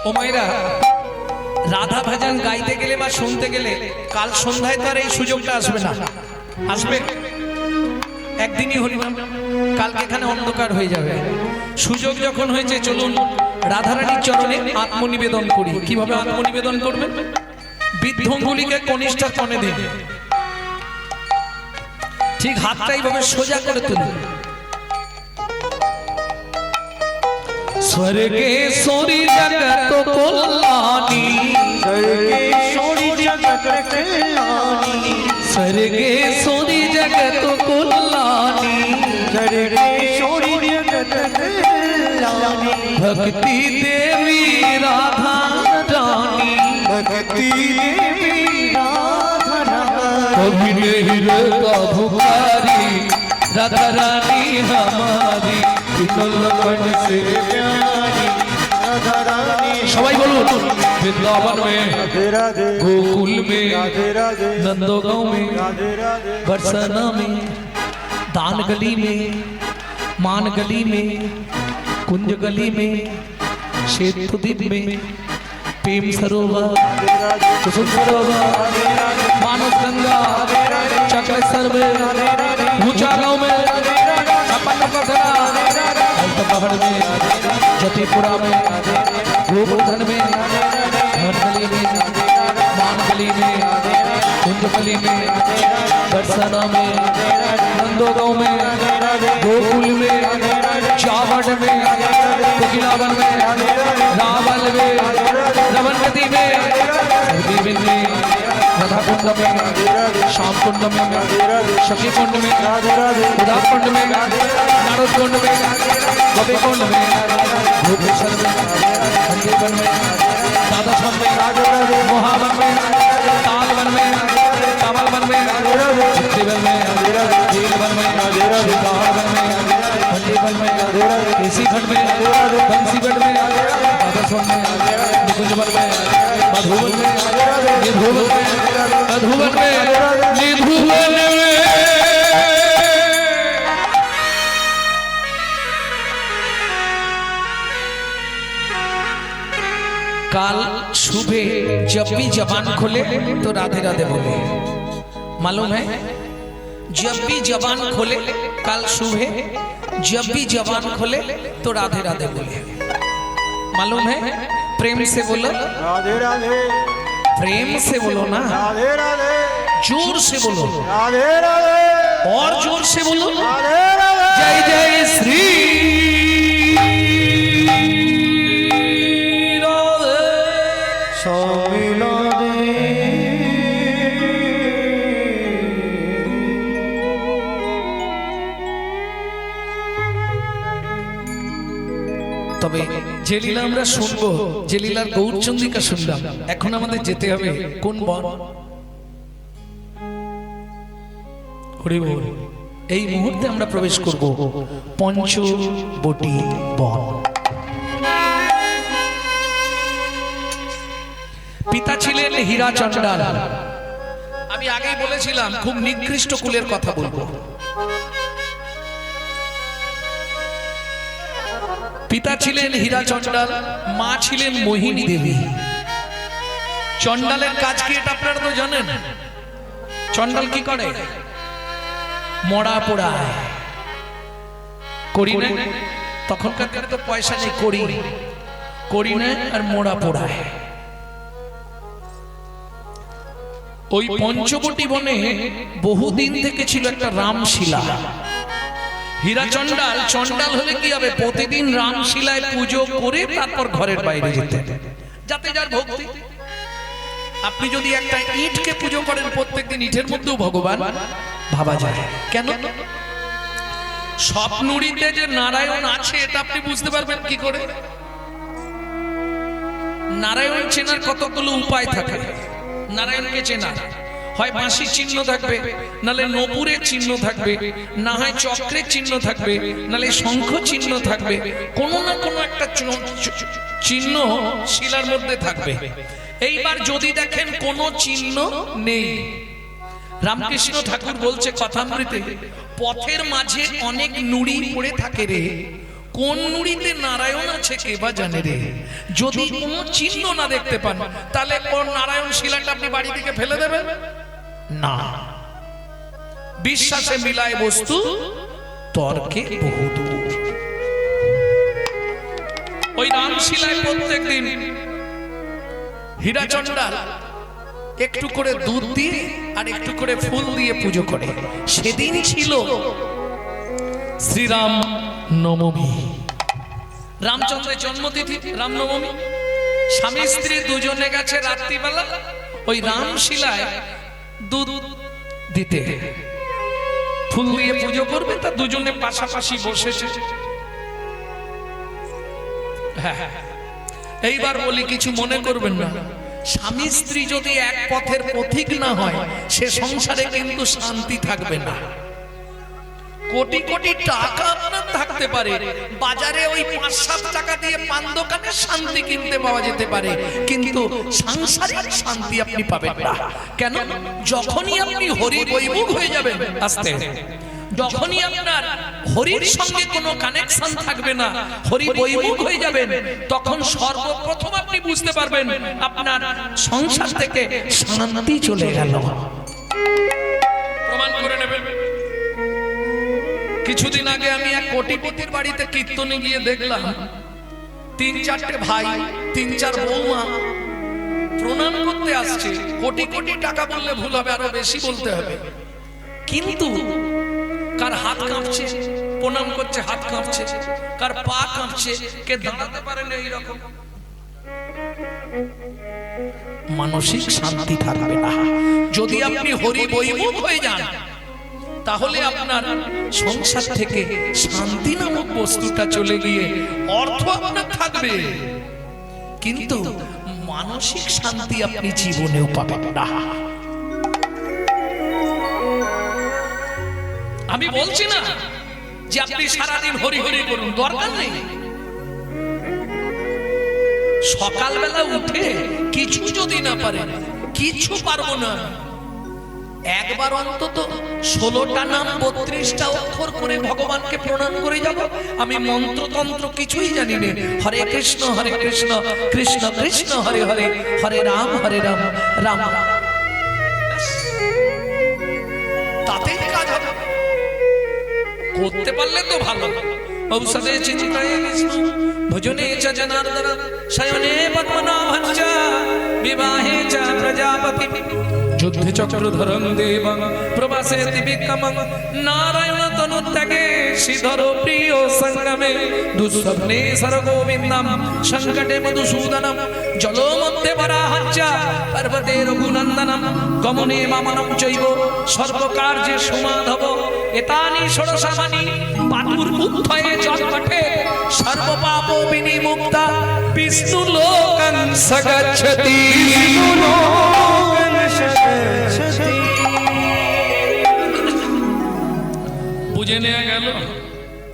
Speaker 1: ও মায়েরা, রাধা ভজন গাইতে গেলে বা শুনতে গেলে কাল সন্ধ্যায় তো আর এই সুযোগটা আসবে না। আসবে একদিনই হরিনাম, কালকে এখানে অন্ধকার হয়ে যাবে। সুযোগ যখন হয়েছে চলুন রাধারানীর চরণে আত্মনিবেদন করি। কিভাবে আত্মনিবেদন করবেন? বৃদ্ধঙ্গুলিকে কনিষ্ঠা কনে দিন, ঠিক হাতটা এইভাবে সোজা করে তুলুন। স্বর্গে সরি জগত কল্যাণী,
Speaker 2: স্বর্গেশ্বরী জগৎ কল্যাণী,
Speaker 1: স্বর্গে সরি জগত কল্যাণী,
Speaker 2: স্বর্গেশ্বরী জগৎ কল্যাণী,
Speaker 1: ভক্তি দেবী রাধা রানী,
Speaker 3: ভক্তি
Speaker 2: দেবী রাধা রানী,
Speaker 1: कभी नहीं रहता भुखारी राधा रानी हमारी लखन से
Speaker 2: प्यारी राधा रानी।
Speaker 1: सबाई बोलूं वृंदावन में,
Speaker 3: राधे राधे
Speaker 1: गोकुल में,
Speaker 3: राधे राधे
Speaker 1: नंदोगांव में,
Speaker 3: राधे राधे
Speaker 1: बरसाना में, दान गली में, मान गली में, कुंज गली में, शेतुदीप में, प्रेम सरोवर, कुसुम सरोवर, मानस गंगा, चक्रेश्वर में, ऊंचा गांव में, छप्पन पसरा, हल्द पहाड़ में, जतीपुरा में, गोवर्धन में, धन गली में, मान गली में, कुंज गली में, बरसाना में, नंदोगांव में, गोकुल में, चावड़ में, कोकिलावन में, रावल में, रमनगति में, सरदीवन में, राधा कुंड में, श्याम कुंड में, सखी कुंड में, उदा कुंड में, नारद कुंड में, गोपी कुंड में, भूपेश्वर में, संजीवन में, दादाश्वन में, मोहावन में, तालवन में, कमलवन में, चित्तीवन में, नीलवन में, श्रीकावन में, संजीवन में, केसीखंड में, बंसीगढ़ में, दादाश्वन में, निकुंजवन में, मधुवन में, निधुवन में, मधुवन में, निधुवन में। काल सुबह जब भी जबान खोले तो राधे राधे बोले। मालूम है? जब भी जबान खोले, काल सुबह जब भी जबान खोले तो राधे राधे बोले। मालूम है? प्रेम से बोलो,
Speaker 3: राधे राधे
Speaker 1: प्रेम से बोलो ना,
Speaker 3: राधे राधे
Speaker 1: जोर से बोलो,
Speaker 3: राधे राधे
Speaker 1: और जोर से बोलो,
Speaker 3: राधे राधे
Speaker 1: जय जय श्री राधे।
Speaker 2: स्वामी राधे।
Speaker 1: তবে যে লীলা আমরা শুনবো, যে লীলার গৌরচন্দ্রিকা শুনলাম, এখন আমাদের যেতে হবে কোন বন? হরি বল। এই মুহূর্তে আমরা প্রবেশ করব পঞ্চবটি বন। পিতা ছিলেন হীরা চণ্ডাল। আমি আগেই বলেছিলাম খুব নিকৃষ্ট কুলের কথা বলবো। পিতা ছিলেন হীরা চণ্ডাল, মা ছিলেন মোহিনী দেবী। চণ্ডালের কাজ কি এটা আপনারা তো জানেন। চণ্ডাল কি করে? মরা পোড়ায়। করি না, তখনকার দিনে তো পয়সা নেই, করি না আর মোড়া পোড়ায়। ওই পঞ্চবটি বনে বহুদিন থেকে ছিল একটা রামশিলা। হীরা চণ্ডাল, চণ্ডাল হলে কি হবে? প্রতিদিন রামশিলায় পুজো করে তারপর ঘরের বাইরে যেতেন, যাতে যার ভক্তি। আপনি যদি একটা ইটকে পুজো করেন, প্রত্যেকদিন ইটের মধ্যেও ভগবান ভাবা যায়। কেন? স্বপ্নুড়িতে যে নারায়ণ আছে এটা আপনি বুঝতে পারবেন কি করে? নারায়ণ চেনার কতগুলো উপায় থাকে। নারায়ণকে চেনা হয় বাঁশির চিহ্ন থাকবে, নালে নপুরের চিহ্ন থাকবে, না হয় চক্রের চিহ্ন থাকবে, নালে শঙ্খ চিহ্ন থাকবে, কোনো না কোনো একটা চিহ্ন শিলার মধ্যে থাকবে। এইবার যদি দেখেন কোনো চিহ্ন নেই, রামকৃষ্ণ ঠাকুর বলছে কথামৃতে, পথের মাঝে অনেক নুড়ি পড়ে থাকে রে, কোন নুড়িতে নারায়ণ আছে কে বা জানে রে। যদি কোনো চিহ্ন না দেখতে পান, তাহলে কোন নারায়ণ শিলাটা আপনি বাড়ি থেকে ফেলে দেবেন না। বিশ্বাসে মিলায় বস্তু, তর্কে বহুদূর। ওই রামশিলায় প্রত্যেক দিন হীরাচন্ডাল একটু করে দুধ দিয়ে আর একটু করে ফুল দিয়ে পুজো করে। সেদিন ছিল শ্রীরাম নবমী, রামচন্দ্রের জন্মতিথি রামনবমী। স্বামী স্ত্রী দুজনে গেছে রাত্রিবেলা ওই রামশিলায় দুধ দিতে, ফুল দিয়ে পুজো করবে, তা দুজনে পাশাপাশি বসেছে। হ্যাঁ, এইবার বলি, কিছু মনে করবেন না। স্বামী স্ত্রী যদি এক পথের পথিক না হয়, সে সংসারে কিন্তু শান্তি থাকবে না। কোটি কোটি টাকা আপনার থাকতে পারে, বাজারে ওই ৫-৭ টাকা দিয়ে পান দোকানে শান্তি কিনতে পাওয়া যেতে পারে, কিন্তু সাংসারিক শান্তি আপনি পাবেন না। কেন? যখনই আপনি হরি বৈমুখ হয়ে যাবেন, আস্তে যখনই আপনার হরির সঙ্গে কোনো কানেকশন থাকবে না, হরি বৈমুখ হয়ে যাবেন, তখন সর্বপ্রথম আপনি বুঝতে পারবেন আপনার সংসার থেকে শান্তি চলে গেল। প্রমাণ করে নেবেন। কিছুদিন আগে আমি এক কোটিপতির বাড়িতে কীর্তনে গিয়ে দেখলাম ৩-৪টে ভাই, ৩-৪ বৌমা প্রণাম করতে আসছে। কোটি কোটি টাকা বললে ভুল হবে, আরো বেশি বলতে হবে। কিন্তু কার হাত কাঁপছে, প্রণাম করছে হাত কাঁপছে, কার পা কাঁপছে, কে দাঁড়াতে পারে না। এইরকম মানসিক শান্তি থাকবে না। যদি আপনি হরি বৈমুখ হয়ে যান, তাহলে আপনার সংসার থেকে শান্তি নামক বস্তুটা চলে গিয়ে অর্থ আপনার থাকবে, কিন্তু মানসিক শান্তি আপনি জীবনেও পাবেন না। আমি বলছি না যে আপনি সারাদিন হরি হরি করুন, দরকার নেই। সকালবেলা উঠে কিছু যদি না পারেন, কিছু পারবো না, একবার অন্তত 16টা নাম 32টা অক্ষর করে ভগবানকে প্রণাম করে যাব। আমি মন্ত্রতন্ত্র কিছুই জানি না। হরে কৃষ্ণ কৃষ্ণ কৃষ্ণ হরে হরে, হরে রাম রাম রাম, তাতেই কাজ হবে। করতে পারলে তো ভালো। ঔষধে চিন্তায় বিষ্ণু, ভোজনে চ জনার্দন, শয়নে পদ্মনাভঞ্চ, বিবাহে চ প্রজাপতি, যুদ্ধে চক্রধরং দেবং, প্রবাসেতি বিক্রমং, নারায়ণ তনুত্যাগে শ্রীধর প্রিয় সঙ্গমে, দুঃস্বপ্নে সরগোবিন্দম, সংকটে মধুসূদনম, জলো মধ্যে বরাহঞ্চ, পর্বতে রঘুনন্দনম, গমনে বামনম চৈব, সর্বকার্যে সমাধব, এতানি ষোড়শামানি, পাতুর উত্থয়ে জন্মঠে, সর্বপাপ বিনিমুক্তা, বিষ্ণু লোকং সগচ্ছতি। বুঝে নেওয়া গেল।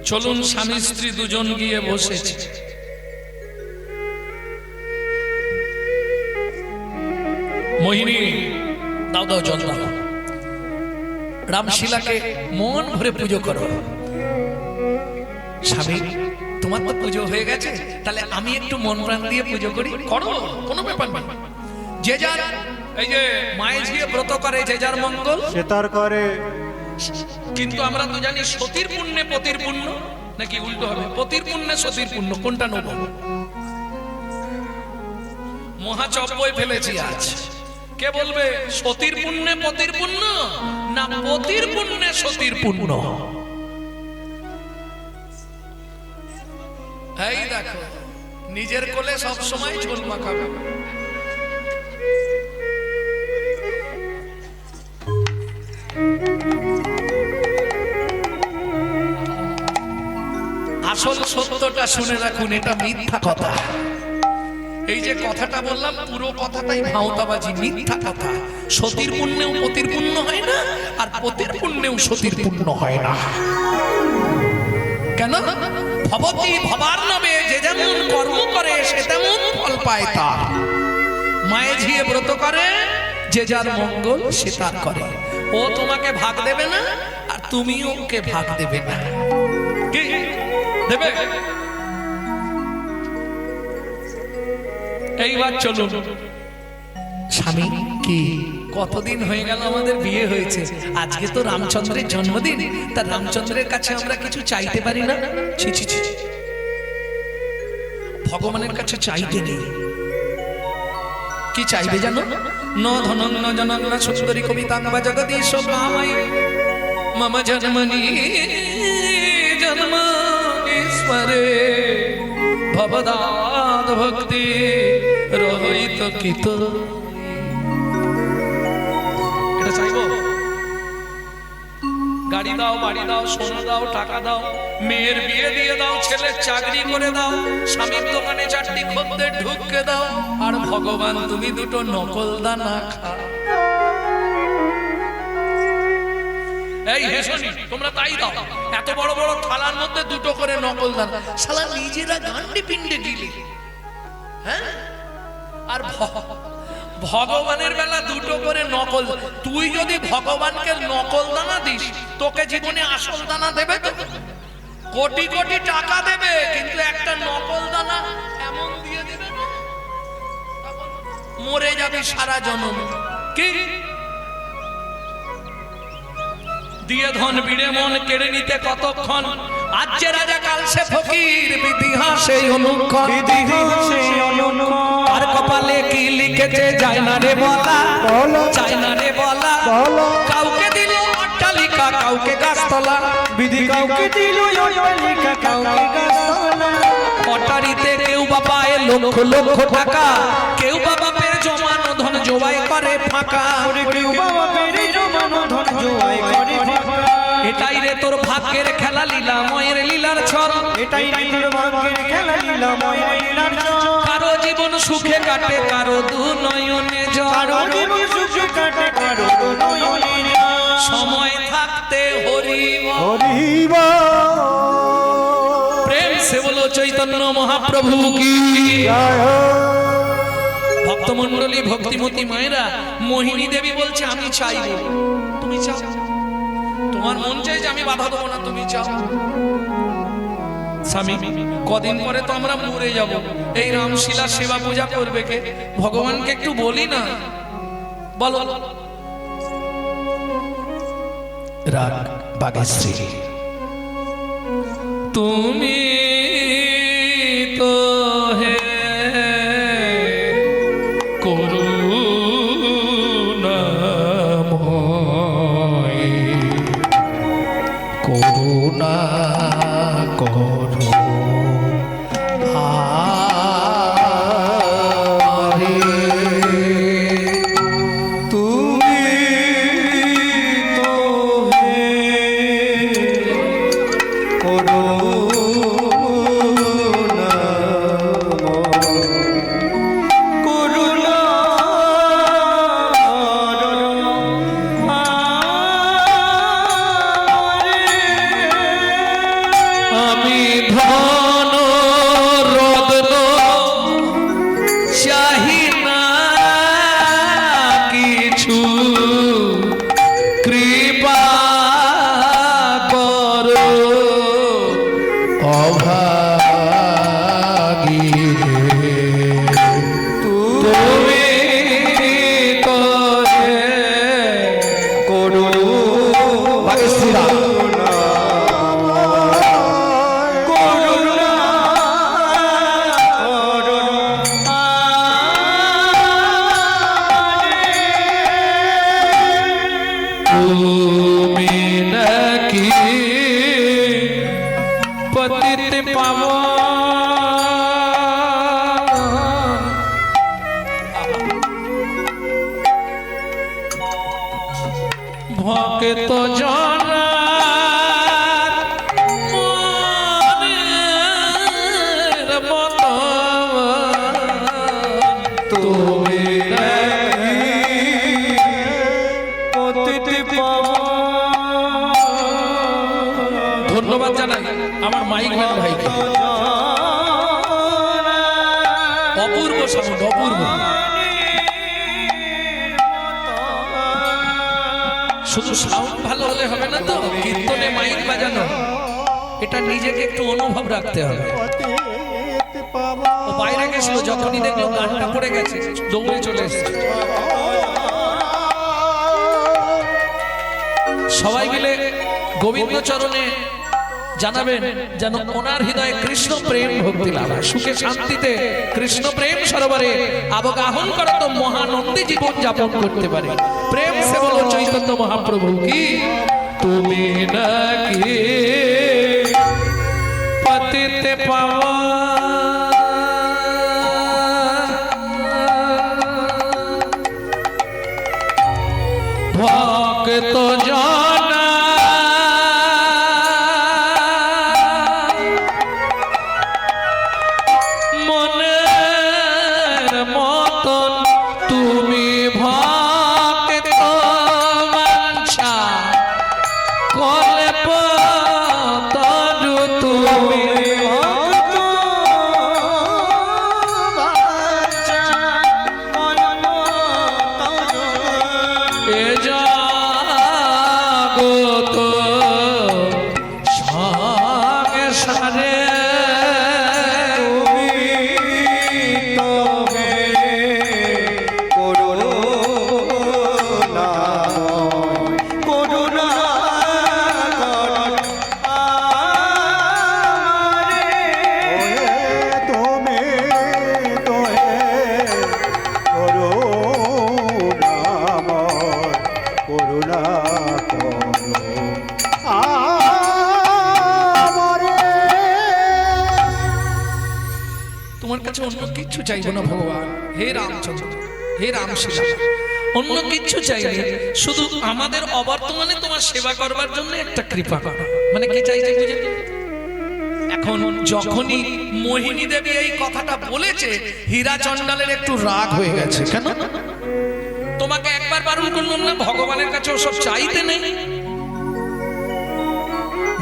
Speaker 1: চলুন, স্বামী স্ত্রী দুজন গিয়ে বসেছে। মোহিনী, দাও দাও জল দাও। রামশিলাকে মন ভরে পুজো করো। স্বামী, তোমার তো পুজো হয়ে গেছে, তাহলে আমি একটু মন প্রাণ দিয়ে পুজো করি। করো, কোনো ব্যাপার না। যে যার, এই যে মায়ে ঝিয়ে ব্রত করে, যে যার মঙ্গল
Speaker 3: সে তার করে।
Speaker 1: কিন্তু আমরা তো জানি সতীর পুণ্যে পতির পুণ্য, নাকি উল্টো হবে? পতির পুণ্যে সতীর পুণ্য, কোনটা নেব? মহাচব্বই ফেলেছি আজ। কে বলবে সতীর পুণ্যে পতির পুণ্য, না পতির পুণ্যে সতীর পুণ্য? এই দেখো, নিজের কোলে সব সময় ঝোল মাখাবে। আসল সত্যটা শুনে রাখুন, এটা মিথ্যা কথা। এই যে কথাটা বললাম, পুরো কথাটাই ভাওতাবাজি, মিথ্যা কথা। সতীর পুণ্যেও পতির পুণ্য হয় না, আর পতির পুণ্যেও সতীর পুণ্য হয় না। কেন? ভবতি ভবার নামে যে যেমন কর্ম করে, সে তেমন ফল পায় তার। মায়ে ঝিয়ে ব্রত করে, যে যার মঙ্গল সে তার করে। ও তোমাকে ভাগ দেবে না, আর তুমিও ওকে ভাগ দেবে না। কি দেবে? এইবার চলুন, স্বামী কি কতদিন হয়ে গেল আমাদের বিয়ে হয়েছে, আজকে তো রামচন্দ্রের জন্মদিন, তা রামচন্দ্রের কাছে আমরা কিছু চাইতে পারি না? ছি ছি ছি, ভগবানের কাছে চাইতে নেই। কি চাইবে জানো? ন ধনং ন জনং ন সুন্দরী কবিতাং বা জগদীশ কামাই মম জন্মনি জন্মীশ্বরে ভবদাদ ভক্তি রহিত কিত। এটা চাইবো? গাড়ি দাও, বাড়ি দাও, সোনা দাও, টাকা দাও, মেয়ের বিয়ে দিয়ে দাও, ছেলের চাকরি করে দাও, স্বামীর দোকানে 4টি খদ্দের ঢুকে দাও, আর ভগবান তুমি দুটো নকল দানা খাও। এই হেসনি, তোমরা তাই দাও, এত বড় বড় থালার মধ্যে দুটো করে নকল দানা, শালা নিজেরা গান্ডি পিণ্ডে দিলি। হ্যাঁ, আর ভগবানের বেলা দুটো করে নকল। তুই যদি ভগবানকে নকল দানা দিস, তোকে জীবনে আসল দানা দেবে তো? কোটি কোটি টাকা দেবে, কিন্তু একটা নকল দানা এমন দিয়ে দেবে না, মরে যাবে সারা জনম। কি দিয়ে ধন বিড়ে মন কেড়ে নিতে কতক্ষণ, আজ যে রাজা কাল সে ফকির, ইতিহাসে অনুক্ষণ,
Speaker 2: ইতিহাসে অনুক্ষণ।
Speaker 1: আর কপালে কি লিখেছে যায় না রে বলা, যায় না রে বলা। কাউকে দিল অট্টালিকা, কাউকে গাছতলা,
Speaker 2: বিধি কাউকে দিল অট্টালিকা, কাউকে গাছতলা।
Speaker 1: অটারিতে কেউ বা পায় লক্ষ লক্ষ টাকা, কেউ বা বাপের জমানো ধন জোয়াই করে ফাঁকা।
Speaker 2: কেউ বাবা পেরে জমানো ধন জোয়াই করে ফাঁকা।
Speaker 1: এটাই রে তোর ভাগ্যের খেলা, লীলা ময়ের লীলার ছল।
Speaker 2: এটাই তোর ভাগ্যের খেলা, লীলা ময়ের লীলার ছল।
Speaker 1: কারো জীবন সুখে কাটে, কারো দু নয়নে জল।
Speaker 2: কারো জীবন সুখে কাটে, কারো নয়নে জল।
Speaker 1: সময় থাকতে হরি বল।
Speaker 3: হরিবা
Speaker 1: প্রেম সে বলো চৈতন্য মহাপ্রভু কি।
Speaker 3: জয় হো।
Speaker 1: ভক্তমণ্ডলী, ভক্তিমতী মায়েরা, মোহিনী দেবী বলছে আমি চাইবো। তুমি চাও, তোমার মন চাই যে আমি বাধা দেবো না, তুমি চাও। স্বামী, কদিন পরে তো আমরা মরে যাব, এই রামশিলার সেবা পূজা করবে কে? ভগবানকে একটু বলি না, বলো। রাগ বাগেশ্রী, তুমি তো হে করুণাময়, করুণা করো আরে।
Speaker 2: তুমি তো হে
Speaker 1: আমি ধন রত্ন চাহি না কিছু, কৃপা করো অভাগী তুমি তো হে ভাগেশ্বরী। তুমি নাকি পতিত পাবন, ভক্ত জনার মনের মতন, তুমি ধন্যবাদ জানাই আমার মাইক ম্যান ভাইকে। অপূর্ব সাউন্ড, অপূর্ব। শুধু সাউন্ড ভালো হলে হবে না তো, কীর্তনে মাইক বাজানো, এটা নিজেকে একটু অনুভব রাখতে হবে। ও বাইরে গেছিল, যখনই দেখলো গানটা পড়ে গেছে দৌড়ে চলে এসেছে। সবাই মিলে গোবিন্দ চরণে জানাবেন যেন ওনার হৃদয়ে কৃষ্ণ প্রেম ভক্তি লাভ হয়, সুখে শান্তিতে কৃষ্ণ প্রেম সরোবরে অবগাহন করা তো মহানন্দে জীবন যাপন করতে পারে। প্রেম সে বলো চৈতন্য মহাপ্রভু কি তুমি নাকি পতিতে পাওয়া ভক্ত জানা মনের মতন তুমি ভক্ত বাঞ্ছা কল্প তরু তুমি এ জগত সংসারে তোমার কাছে অন্য কিচ্ছু চাইবো না ভগবান। হে রামচন্দ্র, হে রামশিলা, অন্য কিচ্ছু চাইলে শুধু আমাদের অবর্তমানে তোমার সেবা করবার জন্য একটা কৃপা করো। মানে কি চাইছে বুঝে? এখন যখনই মোহিনী দেবী এই কথাটা বলেছে, হীরা চণ্ডালের একটু রাগ হয়ে গেছে। কেন? তোমাকে একবার বারণ করলাম না ভগবানের কাছে ওসব চাইতে নেই,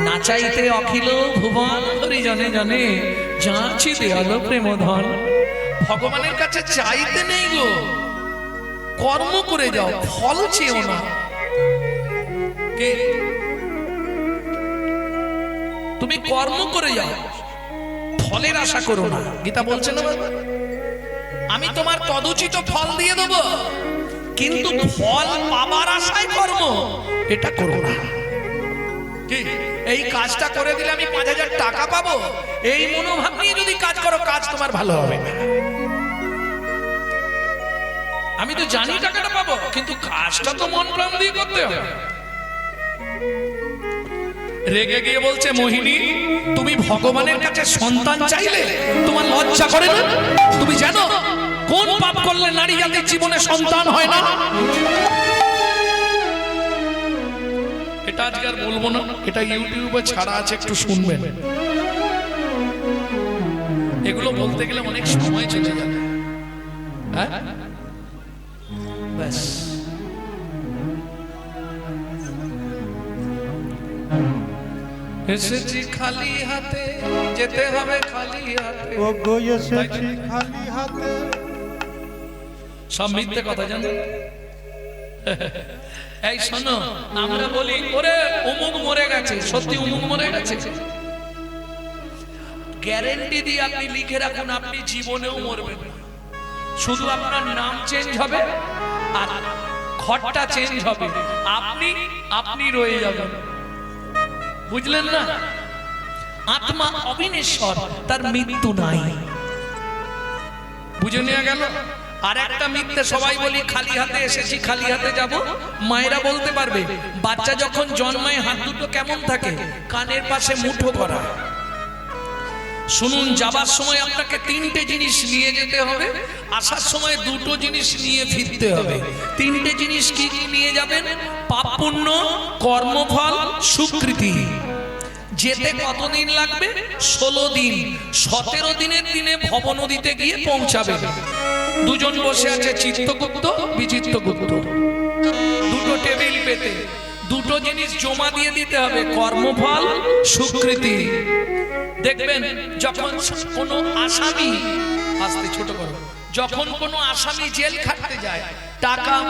Speaker 1: না চাইতে অখিল ভুবন হরি জনে জনে যাচ্ছি দেয়াল প্রেমধন। ভগবানের কাছে চাইতে নেই গো, কর্ম করে যাও, ফল চেও না। তুমি কর্ম করে যাও, ফলের আশা করো না। গীতা বলছে না আমি তোমার তদুচিত ফল দিয়ে দেব, কিন্তু ফল পাবার আশায় কর্ম এটা করো না। এই কাজটা করে দিলে আমি ৫,০০০ টাকা পাবো, এই মনোভাব নিয়ে যদি কাজ করো কাজ তোমার ভালো হবে না। আমি তো জানি টাকাটা পাবো, কিন্তু কাজটা তো মন প্রাণ দিয়ে করতে হবে। রেগে গিয়ে বলছে মোহিনী, তুমি ভগবানের কাছে সন্তান চাইলে তোমার লজ্জা করে না? তুমি জানো কোন পাপ করলে নারী জাতির জীবনে সন্তান হয় না? এটা আজকে আর বলবো না, এটা ইউটিউবে ছাড়া আছে, একটু শুনবেন। এগুলো বলতে গেলে অনেক সময় চলে যাবে। হ্যাঁ ব্যাস, এসেছি খালি হাতে, যেতে হবে খালি হাতে।
Speaker 3: ওগো এসেছি খালি হাতে।
Speaker 1: সব মিথ্যে কথা জানো। এই শোনো, আমরা বলি ওরে অমুক মরে গেছে, সত্যি অমুক মরে গেছে? গ্যারেন্টি দিয়ে আপনি লিখে রাখুন আপনি জীবনেও মরবেন না, শুধু আপনার নাম চেঞ্জ হবে আর ঘরটা চেঞ্জ হবে, আপনি রয়ে যাবেন। বুঝলেন না? আত্মা অবিনশ্বর, তার মৃত্যু নাই। বুঝে নেওয়া গেল? আর একটা মিথ্যে সবাই বলি খালি হাতে এসেছি খালি হাতে যাব। মায়েরা বলতে পারবে বাচ্চা যখন জন্মায় হাত দুটো কেমন থাকে? কানের পাশে মুঠো করা। শুনুন, যাবার সময় আপনাকে 3টে জিনিস নিয়ে যেতে হবে, আসার সময় 2টো জিনিস নিয়ে ফিরতে হবে। 3টে জিনিস কি কি নিয়ে যাবেন? পাপ পুণ্য, কর্মফল, সুকৃতি। যেতে কতদিন লাগবে? 16 দিন। 17 দিনের দিনে ভব নদীতে গিয়ে পৌঁছাবেন। দুজন বসে আছে, চিত্তগুপ্ত, বিচিত্রগুপ্ত। 2টো টেবিল পেতে 2টো জিনিস জমা দিয়ে দিতে হবে, কর্মফল, সুকৃতি। দেখবেন যখন কোনো আসামি, আস্তে ছোট করো, যখন কোনো আসামি জেল খাটতে যায় টাকা